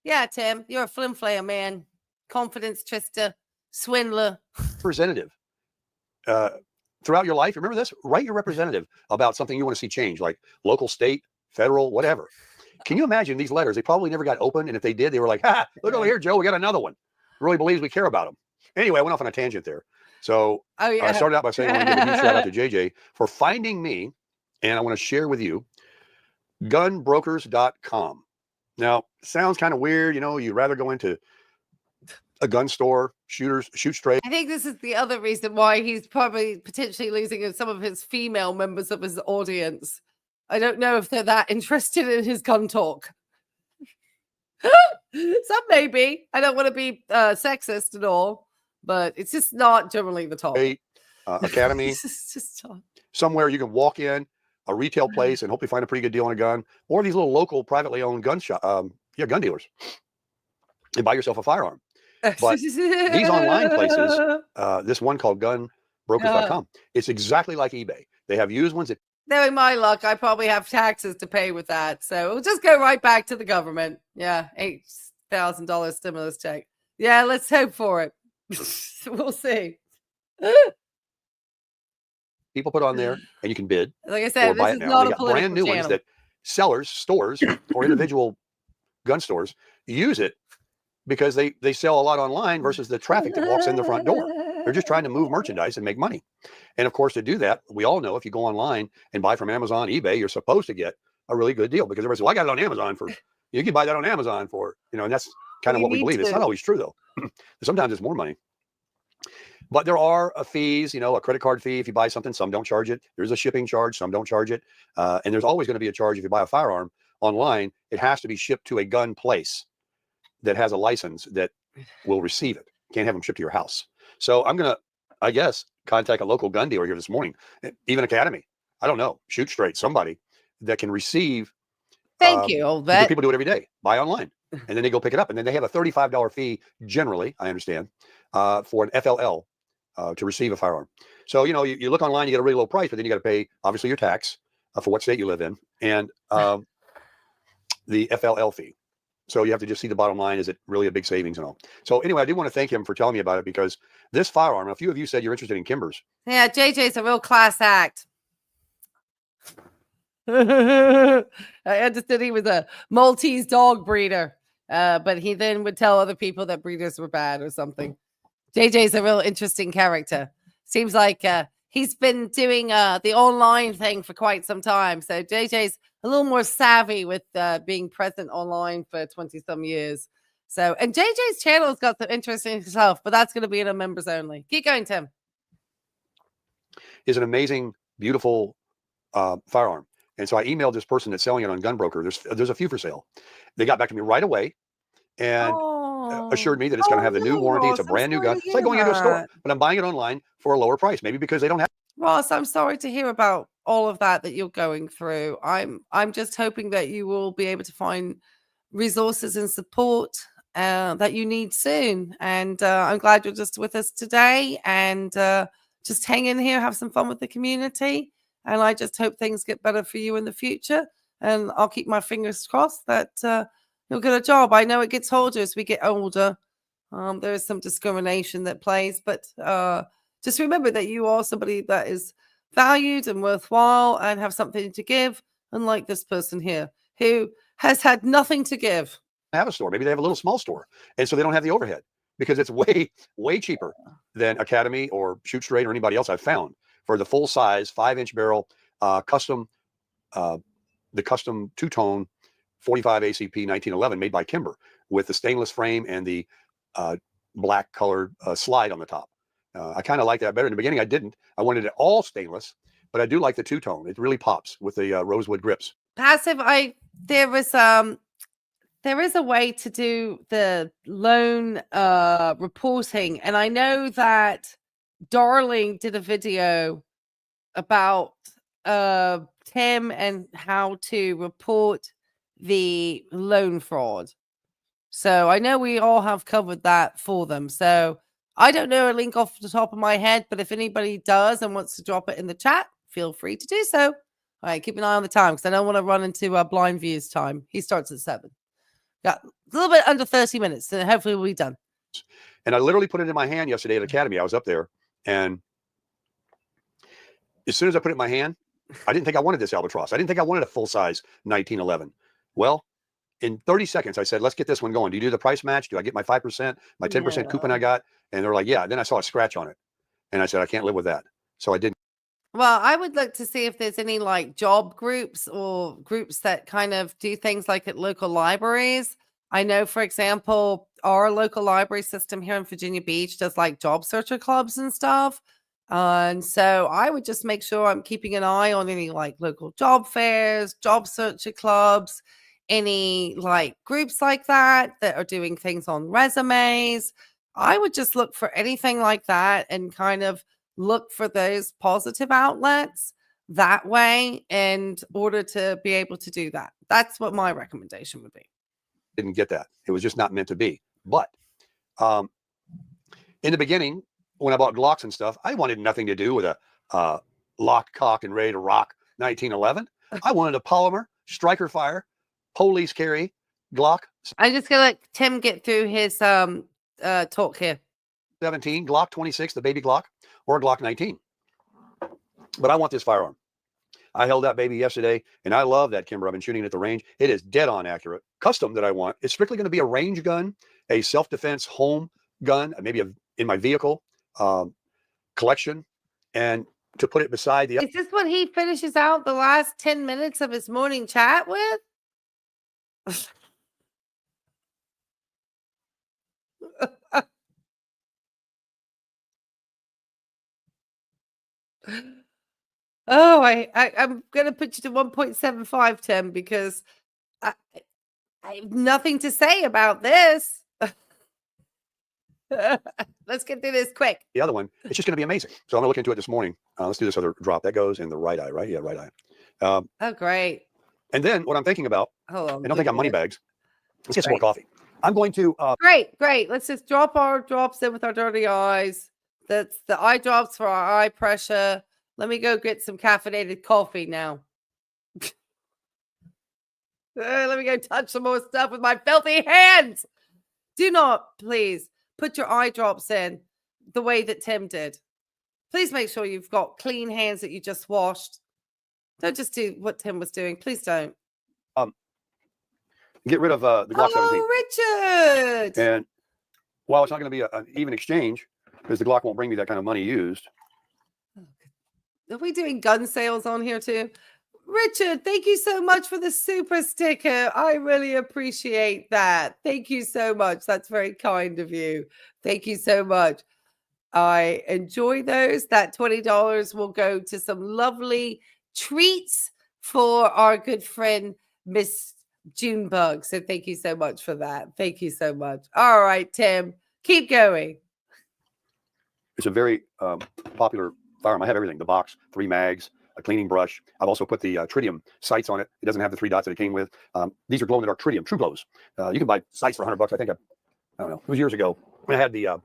Yeah, Tim, you're a flimflam, man. Confidence trickster, swindler. Representative. Throughout your life, remember this? Write your representative about something you want to see change, like local, state, federal, whatever. Can you imagine these letters? They probably never got opened, and if they did, they were like, "Ha! Look over here, Joe. We got another one." Really believes we care about them. Anyway, I went off on a tangent there. So I started out by saying I want to give a huge shout out to JJ for finding me, and I want to share with you gunbrokers.com. Now, sounds kind of weird, you know. You'd rather go into a gun store, shoot straight. I think this is the other reason why he's probably potentially losing some of his female members of his audience. I don't know if they're that interested in his gun talk. Some maybe. I don't want to be sexist at all, but it's just not generally the talk. Academy. It's just talk. Somewhere you can walk in, a retail place, and hopefully find a pretty good deal on a gun, or these little local privately owned gun gun dealers, and buy yourself a firearm. But these online places, this one called gunbrokers.com, it's exactly like eBay. They have used ones that... Knowing my luck, I probably have taxes to pay with that. So we'll just go right back to the government. Yeah, $8,000 stimulus check. Yeah, let's hope for it. We'll see. People put on there, and you can bid Like I or said, buy this it is now. not They a got brand political new ones channel. that sellers, stores, or individual gun stores use it because they sell a lot online versus the traffic that walks in the front door. They're just trying to move merchandise and make money. And of course, to do that, we all know if you go online and buy from Amazon, eBay, you're supposed to get a really good deal because everybody says, well, I got it on Amazon for, you can buy that on Amazon for, and that's kind of what we believe. It's not always true though. Sometimes it's more money. But there are fees, a credit card fee if you buy something. Some don't charge it. There's a shipping charge. Some don't charge it. And there's always going to be a charge if you buy a firearm online. It has to be shipped to a gun place that has a license that will receive it. You can't have them shipped to your house. So I'm going to, I guess, contact a local gun dealer here this morning, even Academy. I don't know. Shoot Straight, somebody that can receive. Thank you, old vet. People do it every day. Buy online. And then they go pick it up. And then they have a $35 fee, generally, I understand, for an FLL. To receive a firearm. So, you look online, you get a really low price, but then you got to pay, obviously, your tax for what state you live in and the FLL fee. So you have to just see the bottom line. Is it really a big savings and all? So anyway, I do want to thank him for telling me about it because this firearm, a few of you said you're interested in Kimbers. Yeah, JJ's a real class act. I understood he was a Maltese dog breeder, but he then would tell other people that breeders were bad or something. JJ's a real interesting character. Seems like he's been doing the online thing for quite some time. So JJ's a little more savvy with being present online for 20-some years. So, and JJ's channel's got some interesting stuff, but that's going to be in a members only. Keep going, Tim. Is an amazing, beautiful firearm. And so I emailed this person that's selling it on Gunbroker. There's a few for sale. They got back to me right away and assured me that it's going to have the new warranty. It's a brand new gun. It's like going into a store, but I'm buying it online for a lower price, maybe because they don't have. Ross, I'm sorry to hear about all of that you're going through. I'm just hoping that you will be able to find resources and support that you need soon. And I'm glad you're just with us today and just hang in here, have some fun with the community. And I just hope things get better for you in the future. And I'll keep my fingers crossed that you'll get a job. I know it gets harder as we get older. There is some discrimination that plays, but just remember that you are somebody that is valued and worthwhile and have something to give, unlike this person here who has had nothing to give. Have a store. Maybe they have a little small store. And so they don't have the overhead because it's way, way cheaper than Academy or Shoot Straight or anybody else I've found for the full size 5-inch barrel custom, the custom two-tone 45 ACP 1911 made by Kimber with the stainless frame and the black colored slide on the top. I kind of like that better. In the beginning, I didn't. I wanted it all stainless, but I do like the two-tone. It really pops with the rosewood grips. Passive, there is a way to do the loan reporting, and I know that Darling did a video about Tim and how to report the loan fraud. So I know we all have covered that for them. So I don't know a link off the top of my head, but if anybody does and wants to drop it in the chat, feel free to do so. All right, keep an eye on the time because I don't want to run into Blind View's time. He starts at 7. Got a little bit under 30 minutes, and hopefully we'll be done. And I literally put it in my hand yesterday at Academy. I was up there, and as soon as I put it in my hand, I didn't think I wanted this Albatross. I didn't think I wanted a full-size 1911. Well, in 30 seconds, I said, let's get this one going. Do you do the price match? Do I get my 5%, my 10% coupon I got? And they're like, yeah. Then I saw a scratch on it. And I said, I can't live with that. So I didn't. Well, I would look to see if there's any like job groups or groups that kind of do things like at local libraries. I know, for example, our local library system here in Virginia Beach does like job searcher clubs and stuff. And so I would just make sure I'm keeping an eye on any like local job fairs, job searcher clubs, any like groups like that are doing things on resumes. I would just look for anything like that and kind of look for those positive outlets that way in order to be able to do that. That's what my recommendation would be. Didn't get that. It was just not meant to be. But in the beginning, when I bought Glocks and stuff, I wanted nothing to do with a locked, cocked, and ready to rock 1911. I wanted a polymer, striker fire, police carry Glock. I'm just going to let Tim get through his talk here. 17, Glock 26, the baby Glock, or a Glock 19. But I want this firearm. I held that baby yesterday, and I love that Kimber. I've been shooting it at the range. It is dead on accurate. Custom that I want. It's strictly going to be a range gun, a self-defense home gun, maybe in my vehicle collection, and to put it beside the. Is this what he finishes out the last 10 minutes of his morning chat with? Oh, I'm gonna put you to 1.75, Tim, because I have nothing to say about this. Let's get through this quick. The other one, it's just going to be amazing. So I'm going to look into it this morning. Let's do this other drop. That goes in the right eye, right? Yeah, right eye. Oh, great. And then what I'm thinking about, Hold on. I don't think I'm money bags. Let's get some more coffee. I'm going to. Great. Let's just drop our drops in with our dirty eyes. That's the eye drops for our eye pressure. Let me go get some caffeinated coffee now. Let me go touch some more stuff with my filthy hands. Do not, please, put your eye drops in the way that Tim did. Please make sure you've got clean hands that you just washed. Don't just do what Tim was doing. Please don't. Get rid of the Glock 17. Oh, Richard! And while it's not going to be an even exchange, because the Glock won't bring me that kind of money used. Are we doing gun sales on here too? Richard, thank you so much for the super sticker. I really appreciate that. Thank you so much. That's very kind of you. Thank you so much. I enjoy those. That $20 will go to some lovely treats for our good friend, Miss Junebug. So thank you so much for that. Thank you so much. All right, Tim, keep going. It's a very popular firearm. I have everything, the box, 3 mags, a cleaning brush. I've also put the tritium sights on it. It doesn't have the 3 dots that it came with. These are glow-in-the-dark tritium, true glows. You can buy sights for $100. I think I don't know. It was years ago. I had the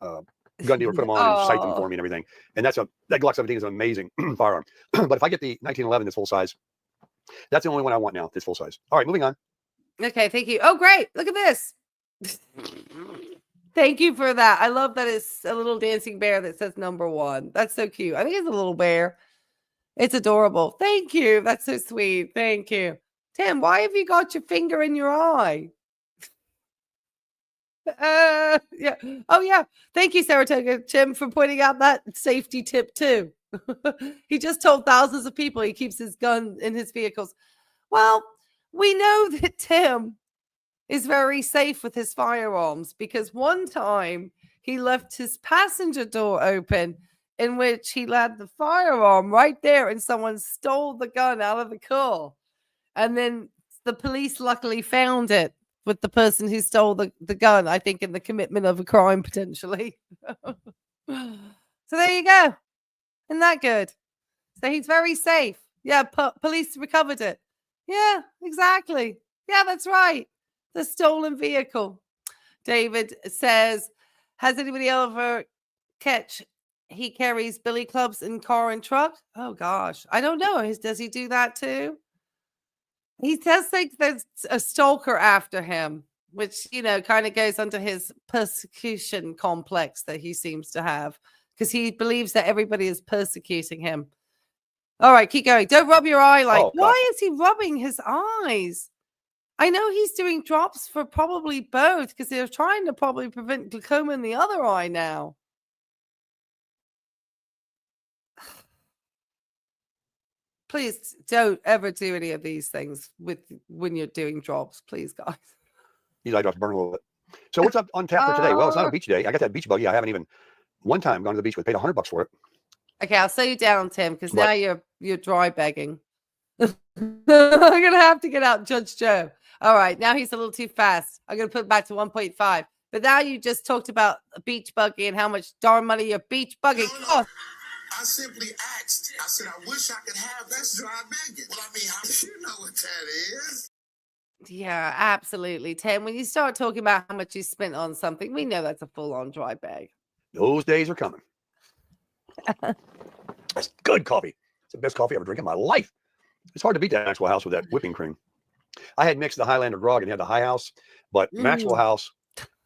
gun dealer put them on and sight them for me and everything. And that Glock 17 is an amazing firearm. But if I get the 1911 that's full size, that's the only one I want now. That's full size. All right, moving on. Okay, thank you. Oh, great. Look at this. Thank you for that. I love that it's a little dancing bear that says #1. That's so cute. I think it's a little bear. It's adorable. Thank you. That's so sweet. Thank you. Tim, why have you got your finger in your eye? Yeah. Oh, yeah. Thank you, Saratoga Jim, for pointing out that safety tip too. He just told thousands of people he keeps his gun in his vehicles. Well, we know that Tim is very safe with his firearms because one time he left his passenger door open, in which he had the firearm right there, and someone stole the gun out of the car. And then the police luckily found it with the person who stole the gun, I think, in the commitment of a crime, potentially. So there you go. Isn't that good? So he's very safe. Yeah, police recovered it. Yeah, exactly. Yeah, that's right. The stolen vehicle. David says, has anybody ever catch he carries billy clubs in car and truck? Oh, gosh. I don't know. Does he do that too? He does think there's a stalker after him, which, kind of goes under his persecution complex that he seems to have because he believes that everybody is persecuting him. All right, keep going. Don't rub your eye. Why is he rubbing his eyes? I know he's doing drops for probably both because they're trying to probably prevent glaucoma in the other eye now. Please don't ever do any of these things when you're doing drops, please, guys. These eye drops burn a little bit. So what's up on tap for today? Well, it's not a beach day. I got that beach buggy. I haven't even one time gone to the beach with. Paid $100 for it. Okay, I'll slow you down, Tim, because now you're dry begging. I'm gonna have to get out Judge Joe. All right, now he's a little too fast. I'm gonna put it back to 1.5. But now you just talked about a beach buggy and how much darn money your beach buggy costs. I simply asked. I said, I wish I could have that dry begging. Well, I mean, you know what that is. Yeah, absolutely, Tim. When you start talking about how much you spent on something, we know that's a full-on dry bag. Those days are coming. That's good coffee. It's the best coffee I ever drank in my life. It's hard to beat that Maxwell House with that whipping cream. I had mixed the Highlander grog and had the High House, but Maxwell House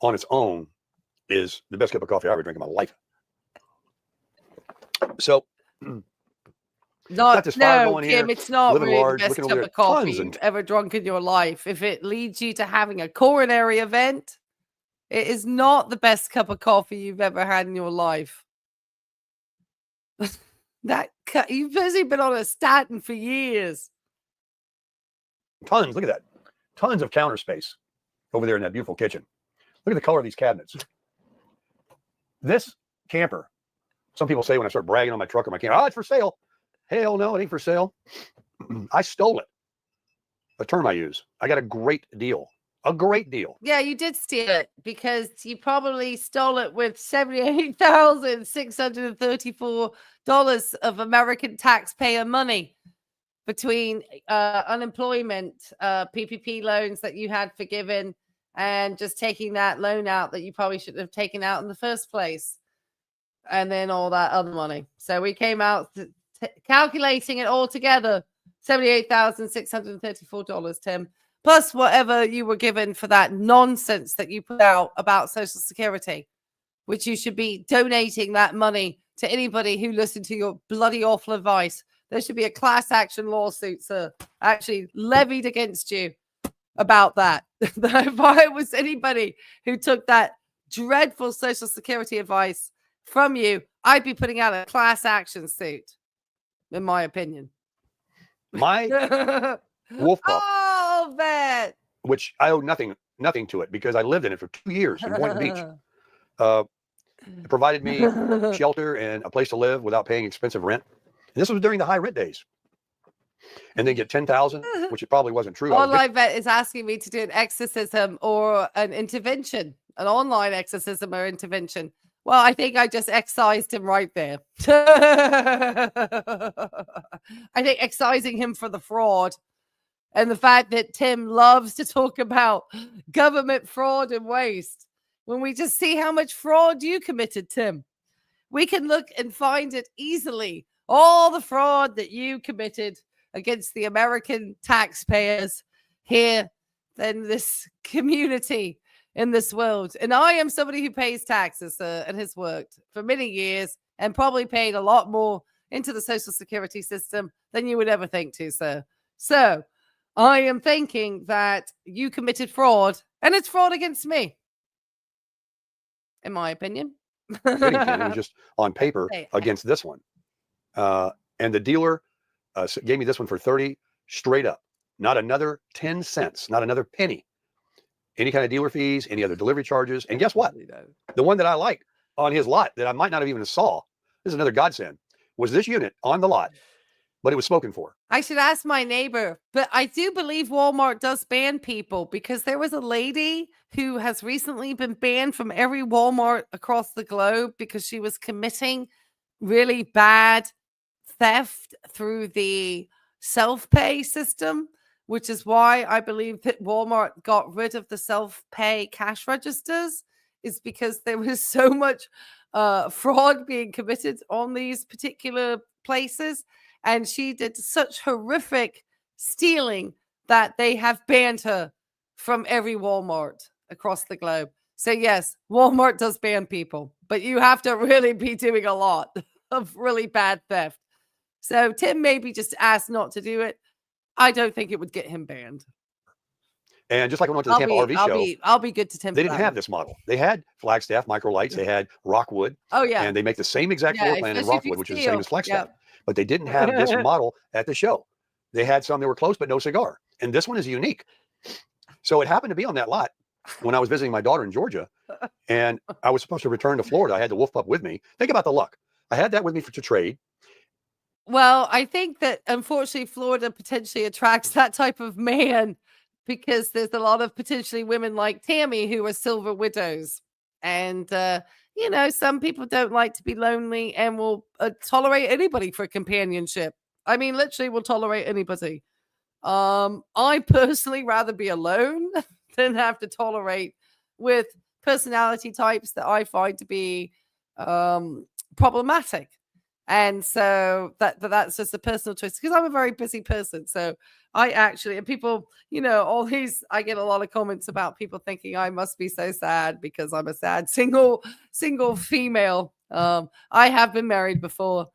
on its own is the best cup of coffee I ever drank in my life. So got this fire going here, Kim, it's not living really large, the best looking over cup there, of coffee tons and you've ever drunk in your life. If it leads you to having a coronary event, it is not the best cup of coffee you've ever had in your life. You've basically been on a statin for years. tons. Look at that. Tons of counter space over there in that beautiful kitchen. Look at the color of these cabinets. This camper, some people say when I start bragging on my truck or my camper, oh, it's for sale. Hell no, it ain't for sale. I stole it. A term I use. I got a great deal. A great deal. Yeah, you did steal it because you probably stole it with $78,634 of American taxpayer money between unemployment, PPP loans that you had forgiven, and just taking that loan out that you probably should have taken out in the first place. And then all that other money. So we came out calculating it all together, $78,634, Tim, plus whatever you were given for that nonsense that you put out about Social Security, which you should be donating that money to anybody who listened to your bloody awful advice. There should be a class action lawsuit, sir, actually levied against you about that. If I was anybody who took that dreadful Social Security advice from you, I'd be putting out a class action suit, in my opinion. My wolf pup, Oh, that. which I owe nothing to it because I lived in it for 2 years in Boynton Beach. It provided me shelter and a place to live without paying expensive rent. And this was during the high rent days. And then get 10,000, which it probably wasn't true. Online vet is asking me to do an exorcism or an intervention, an online exorcism or intervention. Well, I think I just excised him right there. I think excising him for the fraud and the fact that Tim loves to talk about government fraud and waste. When we just see how much fraud you committed, Tim, we can look and find it easily. All the fraud that you committed against the American taxpayers here in this community, in this world. And I am somebody who pays taxes and has worked for many years and probably paid a lot more into the Social Security system than you would ever think to, sir. So I am thinking that you committed fraud, and it's fraud against me, in my opinion. It was just on paper against this one. And the dealer gave me this one for 30 straight up. Not another 10 cents, not another penny. Any kind of dealer fees, any other delivery charges. And guess what? The one that I like on his lot that I might not have even saw, this is another godsend, was this unit on the lot, but it was spoken for. I should ask my neighbor, but I do believe Walmart does ban people because there was a lady who has recently been banned from every Walmart across the globe because she was committing really bad theft through the self-pay system, which is why I believe that Walmart got rid of the self-pay cash registers, is because there was so much fraud being committed on these particular places. And she did such horrific stealing that they have banned her from every Walmart across the globe. So yes, Walmart does ban people, but you have to really be doing a lot of really bad theft. So Tim maybe just asked not to do it. I don't think it would get him banned. And just like when I went to the Tampa RV show, I'll be good to Tim. They didn't have this model. They had Flagstaff micro lights. They had Rockwood. Oh yeah, and they make the same exact floor plan in Rockwood, which is the same as Flagstaff. But they didn't have this model at the show. They had some that were close, but no cigar. And this one is unique. So it happened to be on that lot when I was visiting my daughter in Georgia, and I was supposed to return to Florida. I had the wolf pup with me. Think about the luck. I had that with me to trade. Well, I think that unfortunately Florida potentially attracts that type of man because there's a lot of potentially women like Tammy who are silver widows. And, some people don't like to be lonely and will tolerate anybody for companionship. I mean, literally will tolerate anybody. I personally rather be alone than have to tolerate with personality types that I find to be problematic. And so that's just a personal choice because I'm a very busy person. So I actually, and people, I get a lot of comments about people thinking I must be so sad because I'm a sad single female I have been married before.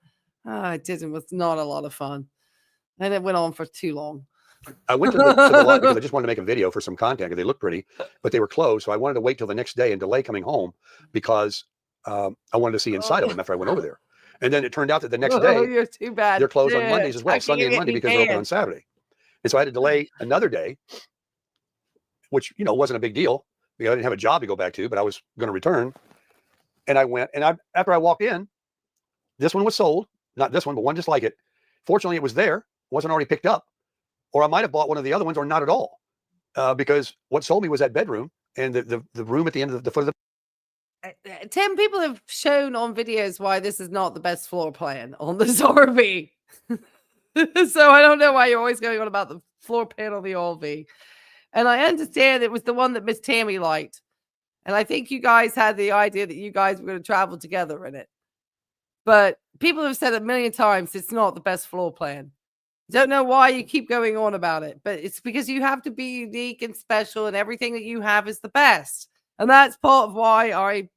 I did. It was not a lot of fun. And it went on for too long. I went to the lot because I just wanted to make a video for some content because they looked pretty, but they were closed. So I wanted to wait till the next day and delay coming home because I wanted to see inside of them after I went over there. And then it turned out that the next day, you're too bad. they're closed on Mondays as well, Sunday and Monday, because they're open on Saturday. And so I had to delay another day, which, wasn't a big deal because I didn't have a job to go back to, but I was going to return. And I went, and after I walked in, this one was sold, not this one, but one just like it. Fortunately, it was there, wasn't already picked up. Or I might have bought one of the other ones or not at all, because what sold me was that bedroom and the room at the end of the foot of the. Tim, people have shown on videos why this is not the best floor plan on this RV. So I don't know why you're always going on about the floor plan on the RV. And I understand it was the one that Miss Tammy liked. And I think you guys had the idea that you guys were going to travel together in it. But people have said a million times it's not the best floor plan. Don't know why you keep going on about it, but it's because you have to be unique and special, and everything that you have is the best. And that's part of why I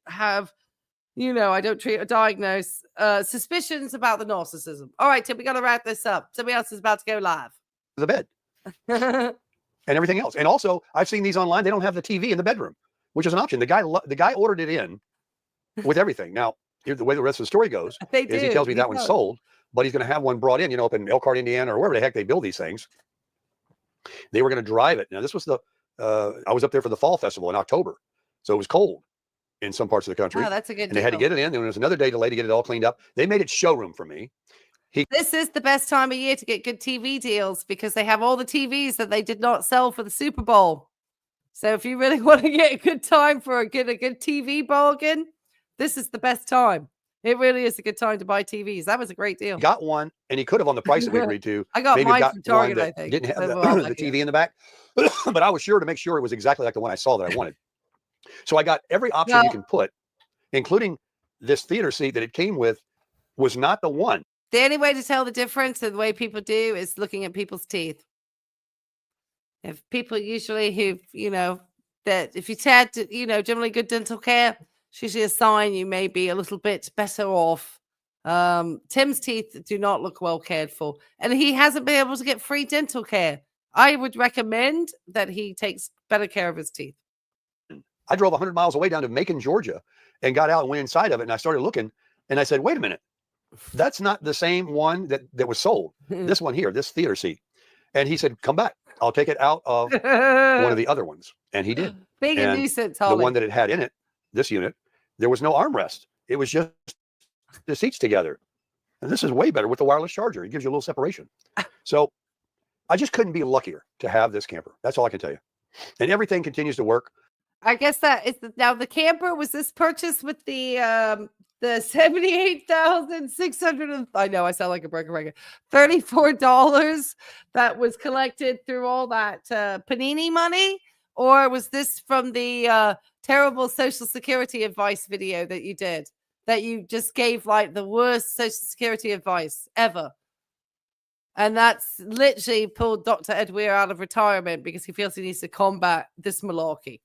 have, I don't treat or diagnose suspicions about the narcissism. All right, Tim, we got to wrap this up. Somebody else is about to go live. The bed and everything else. And also, I've seen these online. They don't have the TV in the bedroom, which is an option. The guy ordered it in with everything. Now, the way the rest of the story goes is he tells me that one's sold. But he's going to have one brought in, up in Elkhart, Indiana, or wherever the heck they build these things. They were going to drive it. Now, this was I was up there for the fall festival in October. So it was cold in some parts of the country. Oh, that's a good deal. And they had to get it in. And there was another day delay to get it all cleaned up. They made it showroom for me. This is the best time of year to get good TV deals because they have all the TVs that they did not sell for the Super Bowl. So if you really want to get a good time for a good TV bargain, this is the best time. It really is a good time to buy TVs. That was a great deal. Got one, and he could have on the price that we agreed to. I got mine from Target, I think. Didn't have the TV in the back, but I was sure to make sure it was exactly like the one I saw that I wanted. So I got every option you can put, including this theater seat that it came with, was not the one. The only way to tell the difference in the way people do is looking at people's teeth. If people usually that if you had, generally good dental care, it's usually a sign you may be a little bit better off. Tim's teeth do not look well cared for, and he hasn't been able to get free dental care. I would recommend that he takes better care of his teeth. I drove 100 miles away down to Macon, Georgia, and got out and went inside of it, and I started looking, and I said, wait a minute, that's not the same one that was sold. This one here, this theater seat. And he said, come back. I'll take it out of one of the other ones. And he did. Being a nuisance, the one that it had in it, this unit, there was no armrest. It was just the seats together. And this is way better with the wireless charger. It gives you a little separation. So I just couldn't be luckier to have this camper. That's all I can tell you. And everything continues to work. I guess that is now the camper. Was this purchased with the $78,600? I know I sound like a broken record. $34 that was collected through all that Panini money, or was this from the terrible Social Security advice video that you did? That you just gave like the worst Social Security advice ever. And that's literally pulled Dr. Ed Weir out of retirement because he feels he needs to combat this malarkey.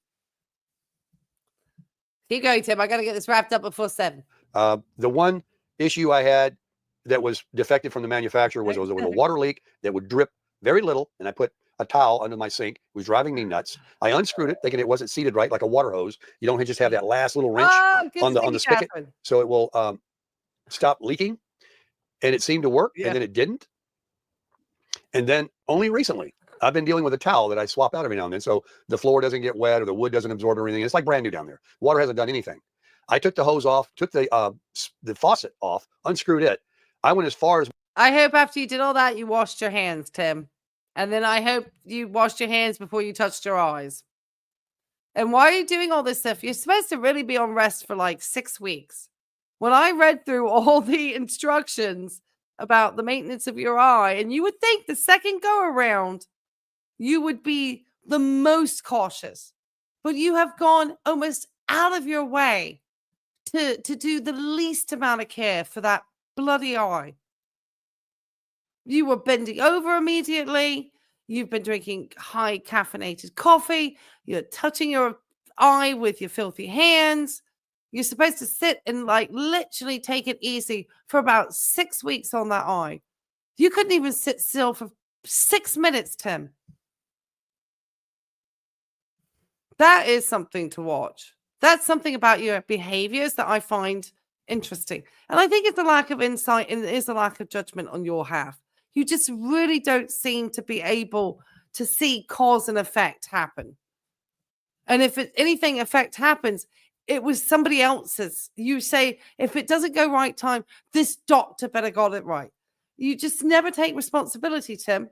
Keep going, Tim. I got to get this wrapped up before 7. The one issue I had that was defective from the manufacturer was there was a water leak that would drip very little, and I put a towel under my sink. It was driving me nuts. I unscrewed it, thinking it wasn't seated right, like a water hose. You don't just have that last little wrench on the spigot, so it will stop leaking. And it seemed to work, and then it didn't. And then only recently, I've been dealing with a towel that I swap out every now and then, so the floor doesn't get wet or the wood doesn't absorb or anything. It's like brand new down there. Water hasn't done anything. I took the hose off, took the faucet off, unscrewed it. I went as far as. I hope after you did all that, you washed your hands, Tim. And then I hope you washed your hands before you touched your eyes. And why are you doing all this stuff? You're supposed to really be on rest for like 6 weeks. When I read through all the instructions about the maintenance of your eye, and you would think the second go around, you would be the most cautious. But you have gone almost out of your way to do the least amount of care for that bloody eye. You were bending over immediately. You've been drinking high caffeinated coffee. You're touching your eye with your filthy hands. You're supposed to sit and like literally take it easy for about 6 weeks on that eye. You couldn't even sit still for 6 minutes, Tim. That is something to watch. That's something about your behaviors that I find interesting. And I think it's a lack of insight and it is a lack of judgment on your half. You just really don't seem to be able to see cause and effect happen. And if anything effect happens, it was somebody else's. You say, if it doesn't go right time, this doctor better got it right. You just never take responsibility, Tim.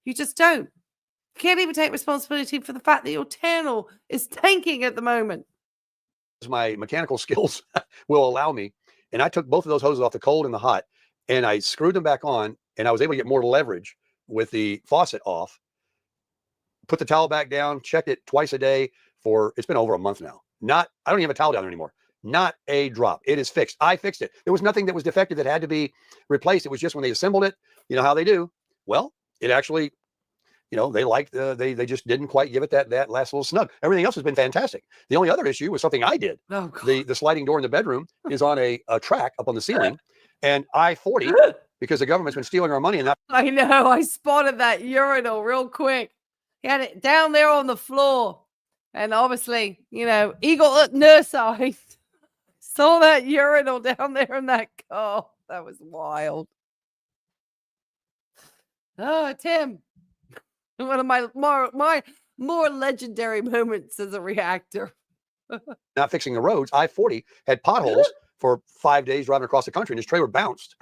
You just don't. You can't even take responsibility for the fact that your channel is tanking at the moment. My mechanical skills will allow me. And I took both of those hoses off, the cold and the hot, and I screwed them back on, and I was able to get more leverage with the faucet off, put the towel back down, checked it twice a day for, it's been over a month now. I don't even have a towel down there anymore. Not a drop. It is fixed. I fixed it. There was nothing that was defective that had to be replaced. It was just when they assembled it, you know how they do. Well, it actually, you know, they liked, they just didn't quite give it that last little snug. Everything else has been fantastic. The only other issue was something I did. Oh, God. The sliding door in the bedroom is on a track up on the ceiling, and I-40, because the government's been stealing our money. And I know. I spotted that urinal real quick. He had it down there on the floor. And obviously, you know, Eagle at nurse eye saw that urinal down there in that car. That was wild. Oh, Tim. One of my more legendary moments as a reactor. not fixing the roads, I-40 had potholes for 5 days driving across the country, and his trailer bounced.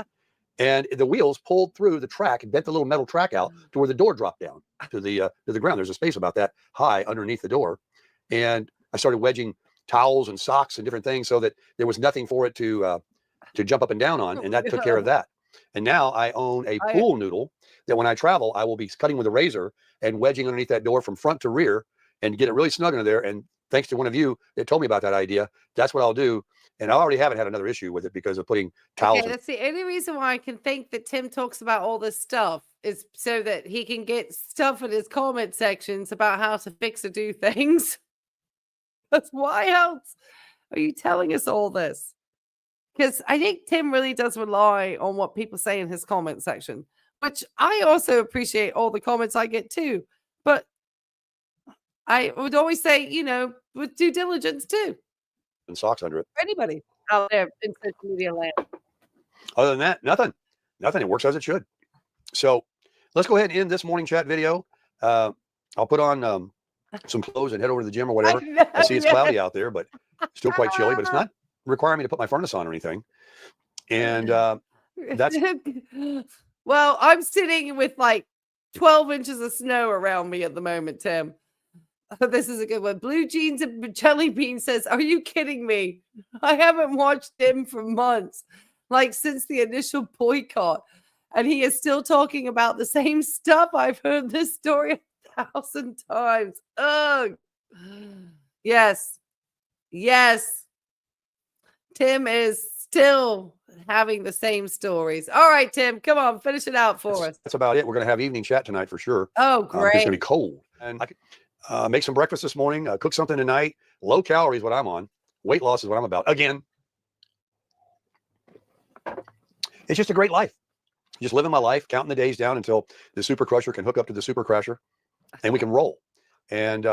And the wheels pulled through the track and bent the little metal track out to where the door dropped down to the ground. There's a space about that high underneath the door. And I started wedging towels and socks and different things so that there was nothing for it to jump up and down on. And that took care of that. And now I own a pool noodle that when I travel, I will be cutting with a razor and wedging underneath that door from front to rear and get it really snug under there. And thanks to one of you that told me about that idea, that's what I'll do. And I already haven't had another issue with it because of putting towels. Okay, that's the only reason why I can think that Tim talks about all this stuff is so that he can get stuff in his comment sections about how to fix or do things. That's why else are you telling us all this? Because I think Tim really does rely on what people say in his comment section, which I also appreciate all the comments I get too. But I would always say, you know, with due diligence too. And socks under it. For anybody out there in social media land. Other than that, nothing. It works as it should. So let's go ahead and end this morning chat video. I'll put on some clothes and head over to the gym or whatever. I see it's cloudy out there, but still quite chilly, but it's not requiring me to put my furnace on or anything. And that's well, I'm sitting with like 12 inches of snow around me at the moment, Tim. This is a good one. Blue Jeans and Jelly Bean says, are you kidding me? I haven't watched him for months, like since the initial boycott. And he is still talking about the same stuff. I've heard this story 1,000 times. Ugh. Yes. Yes. Tim is still having the same stories. All right, Tim, come on, finish it out for us. That's about it. We're going to have evening chat tonight for sure. Oh, great. It's going to be cold. And I could make some breakfast this morning, cook something tonight. Low calorie is what I'm on. Weight loss is what I'm about. Again, it's just a great life. Just living my life, counting the days down until the Super Crusher can hook up to the Super Crusher and we can roll. And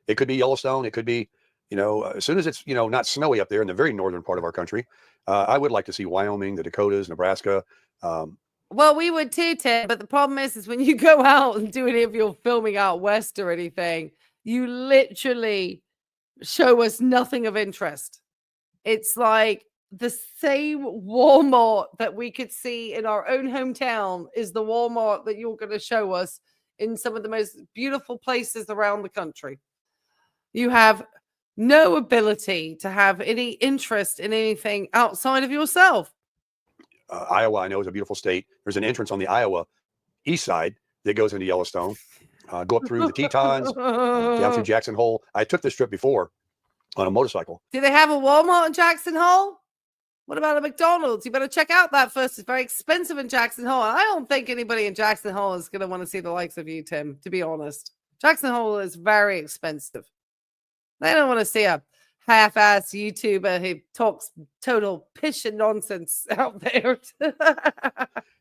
it could be Yellowstone. It could be, you know, as soon as it's, you know, not snowy up there in the very northern part of our country, I would like to see Wyoming, the Dakotas, Nebraska. Well, we would too, Tim. But the problem is when you go out and do any of your filming out west or anything, you literally show us nothing of interest. It's like the same Walmart that we could see in our own hometown is the Walmart that you're going to show us in some of the most beautiful places around the country. You have no ability to have any interest in anything outside of yourself. Iowa, I know, is a beautiful state. There's an entrance on the Iowa east side that goes into Yellowstone. Go up through the Tetons, down through Jackson Hole. I took this trip before on a motorcycle. Do they have a Walmart in Jackson Hole? What about a McDonald's? You better check out that first. It's very expensive in Jackson Hole. I don't think anybody in Jackson Hole is going to want to see the likes of you, Tim, to be honest. Jackson Hole is very expensive. They don't want to see a half-ass YouTuber who talks total pish and nonsense out there.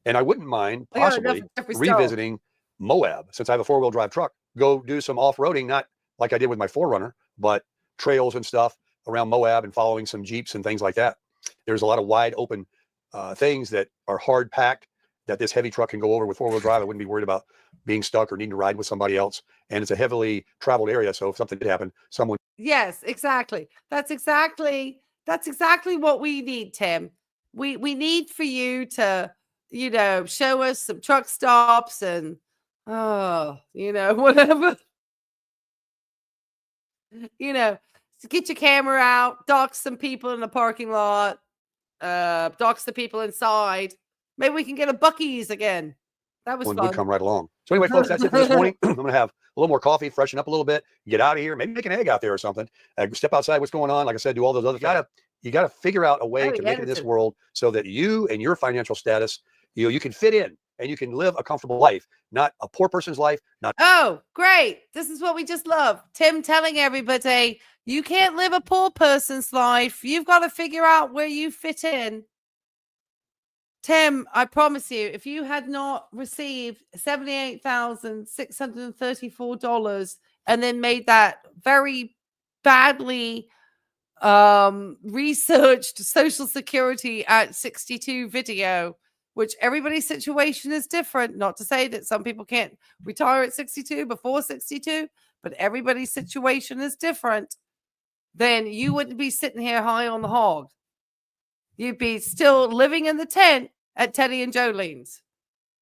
And I wouldn't mind I got enough possibly of Jeffree Star. revisiting Moab, since I have a 4-wheel drive truck. Go do some off-roading, not like I did with my 4Runner, but trails and stuff around Moab and following some Jeeps and things like that. There's a lot of wide open things that are hard packed that this heavy truck can go over with 4-wheel drive. I wouldn't be worried about being stuck or needing to ride with somebody else. And it's a heavily traveled area, so if something did happen, someone. Yes, exactly. That's exactly what we need, Tim. We need for you to, you know, show us some truck stops and you know, whatever. You know, get your camera out, dox some people in the parking lot, dox the people inside. Maybe we can get a Buc-ee's again. That was Would fun. come right along. So anyway, folks, that's it for this morning. I'm going to have a little more coffee, freshen up a little bit, get out of here, maybe make an egg out there or something. Step outside, what's going on? Like I said, do all those other things. You got to figure out a way to make it in this world so that you and your financial status, you can fit in and you can live a comfortable life, not a poor person's life. Oh, great. This is what we just love. Tim telling everybody, you can't live a poor person's life. You've got to figure out where you fit in. Tim, I promise you, if you had not received $78,634 and then made that very badly researched Social Security at 62 video, which everybody's situation is different. Not to say that some people can't retire at 62, before 62, but everybody's situation is different. Then you wouldn't be sitting here high on the hog. You'd be still living in the tent at Teddy and Jolene's,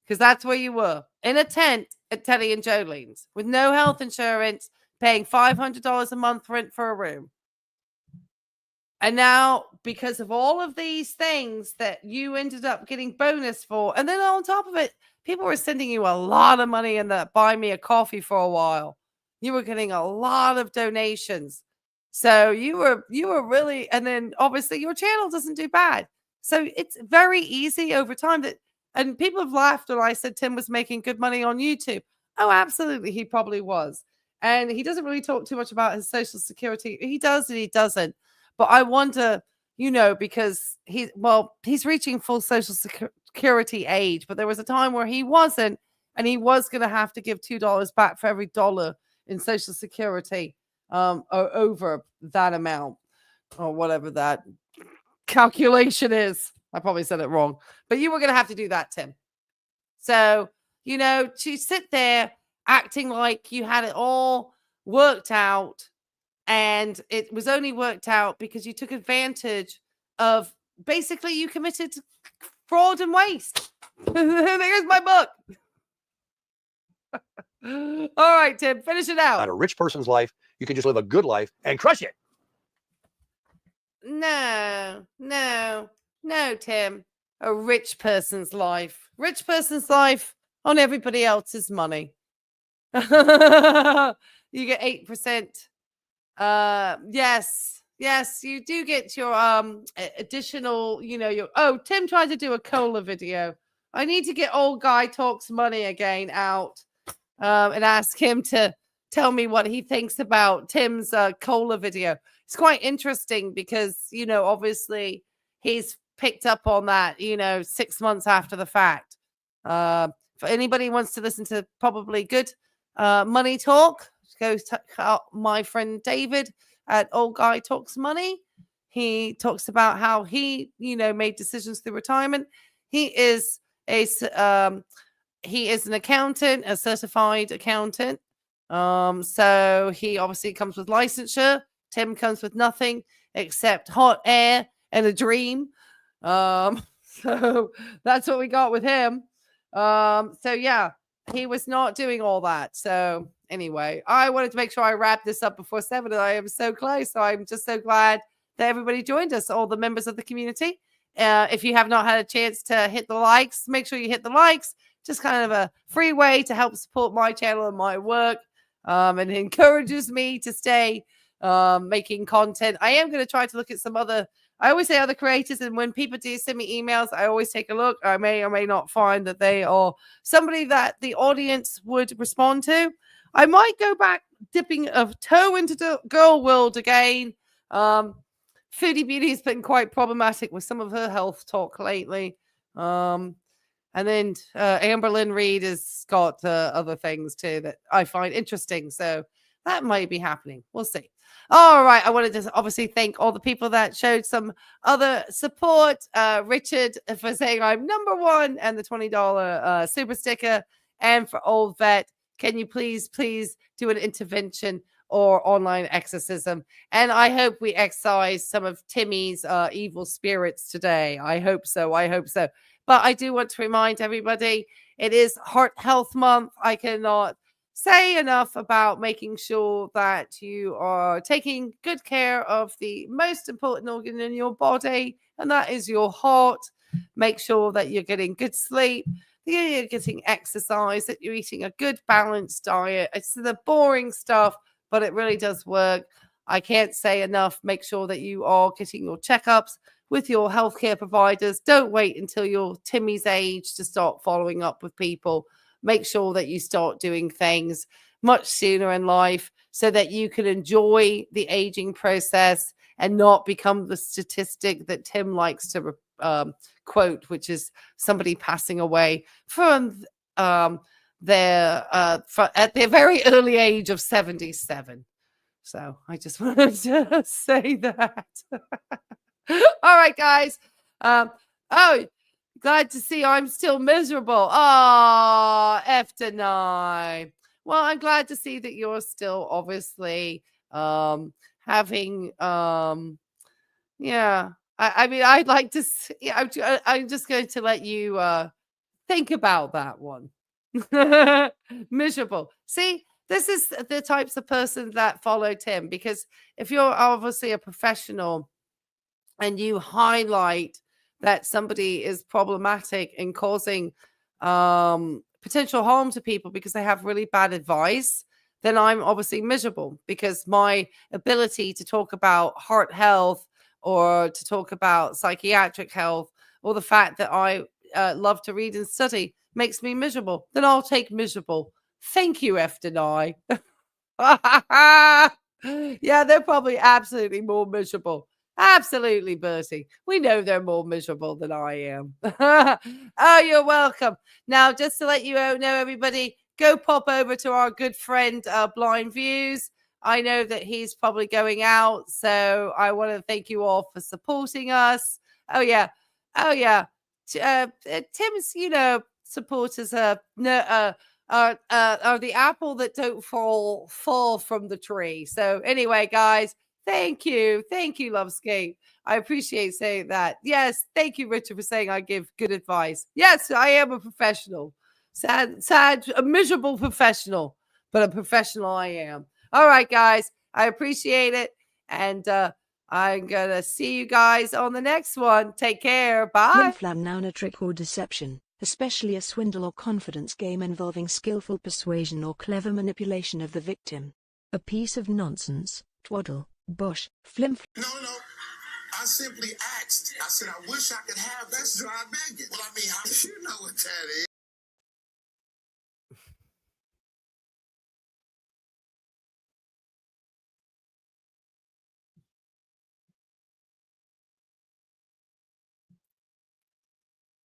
because that's where you were, in a tent at Teddy and Jolene's with no health insurance, paying $500 a month rent for a room. And now, because of all of these things that you ended up getting bonus for, and then on top of it, people were sending you a lot of money in the buy me a coffee for a while. You were getting a lot of donations. So you were really, and then obviously your channel doesn't do bad. So it's very easy over time that, and people have laughed when I said Tim was making good money on YouTube. Oh, absolutely. He probably was. And he doesn't really talk too much about his Social Security. He does and he doesn't. But I wonder, you know, because he's reaching full Social Security age, but there was a time where he wasn't, and he was going to have to give $2 back for every dollar in Social Security or over that amount or whatever that calculation is. I probably said it wrong, but you were going to have to do that, Tim. So, you know, to sit there acting like you had it all worked out, and it was only worked out because you took advantage of, basically you committed fraud and waste. There's my book. All right, Tim, finish it out. Not a rich person's life. You can just live a good life and crush it. No, Tim. A rich person's life. Rich person's life on everybody else's money. You get 8%. Yes, you do get your additional, you know, your Tim tried to do a cola video. I need to get Old Guy Talks Money again out and ask him to tell me what he thinks about Tim's cola video. It's quite interesting because, you know, obviously he's picked up on that, you know, 6 months after the fact. For anybody who wants to listen to probably good money talk, go check out my friend David at Old Guy Talks Money. He talks about how he, you know, made decisions through retirement. He is an accountant, a certified accountant. So he obviously comes with licensure. Tim comes with nothing except hot air and a dream. So that's what we got with him. So yeah, he was not doing all that. So anyway, I wanted to make sure I wrap this up before 7, and I am so close. So I'm just so glad that everybody joined us, all the members of the community. If you have not had a chance to hit the likes, make sure you hit the likes. Just kind of a free way to help support my channel and my work. And it encourages me to stay making content. I am going to try to look at some other, I always say other creators, and when people do send me emails, I always take a look. I may or may not find that they are somebody that the audience would respond to. I might go back dipping a toe into the girl world again. Foodie Beauty has been quite problematic with some of her health talk lately. And then Amber Lynn Reid has got other things too that I find interesting. So that might be happening. We'll see. All right. I wanted to obviously thank all the people that showed some other support. Richard for saying I'm #1 and the $20 super sticker. And for Old Vet, can you please do an intervention or online exorcism? And I hope we excise some of Timmy's evil spirits today. I hope so. But I do want to remind everybody, it is Heart Health Month. I cannot say enough about making sure that you are taking good care of the most important organ in your body, and that is your heart. Make sure that you're getting good sleep, that you're getting exercise, that you're eating a good balanced diet. It's the boring stuff, but it really does work. I can't say enough. Make sure that you are getting your checkups with your healthcare providers. Don't wait until you're Timmy's age to start following up with people. Make sure that you start doing things much sooner in life so that you can enjoy the aging process and not become the statistic that Tim likes to quote, which is somebody passing away from at their very early age of 77. So I just wanted to say that. All right, guys. Glad to see I'm still miserable. Oh, F9. Well, I'm glad to see that you're still obviously having yeah. I mean, I'd like to see, I'm just going to let you think about that one. Miserable. See, this is the types of person that follow Tim, because if you're obviously a professional and you highlight that somebody is problematic and causing potential harm to people because they have really bad advice, then I'm obviously miserable, because my ability to talk about heart health or to talk about psychiatric health, or the fact that I love to read and study, makes me miserable. Then I'll take miserable. Thank you, F-Deny. Yeah, they're probably absolutely more miserable. Absolutely, Bertie. We know they're more miserable than I am. Oh, you're welcome. Now, just to let you know, everybody, go pop over to our good friend, Blind Views. I know that he's probably going out, so I want to thank you all for supporting us. Oh, yeah. Tim's, supporters are the apple that don't fall from the tree. So anyway, guys, thank you, Lovescape. I appreciate saying that. Yes, thank you, Richard, for saying I give good advice. Yes, I am a professional. Sad, a miserable professional, but a professional I am. All right, guys, I appreciate it, and I'm gonna see you guys on the next one. Take care. Bye. Flim-flam, noun, a trick or deception, especially a swindle or confidence game involving skillful persuasion or clever manipulation of the victim. A piece of nonsense, twaddle, bosh, flim. No. I simply asked. I said, I wish I could have that. That's dry begging. Well, I mean, you know what that is.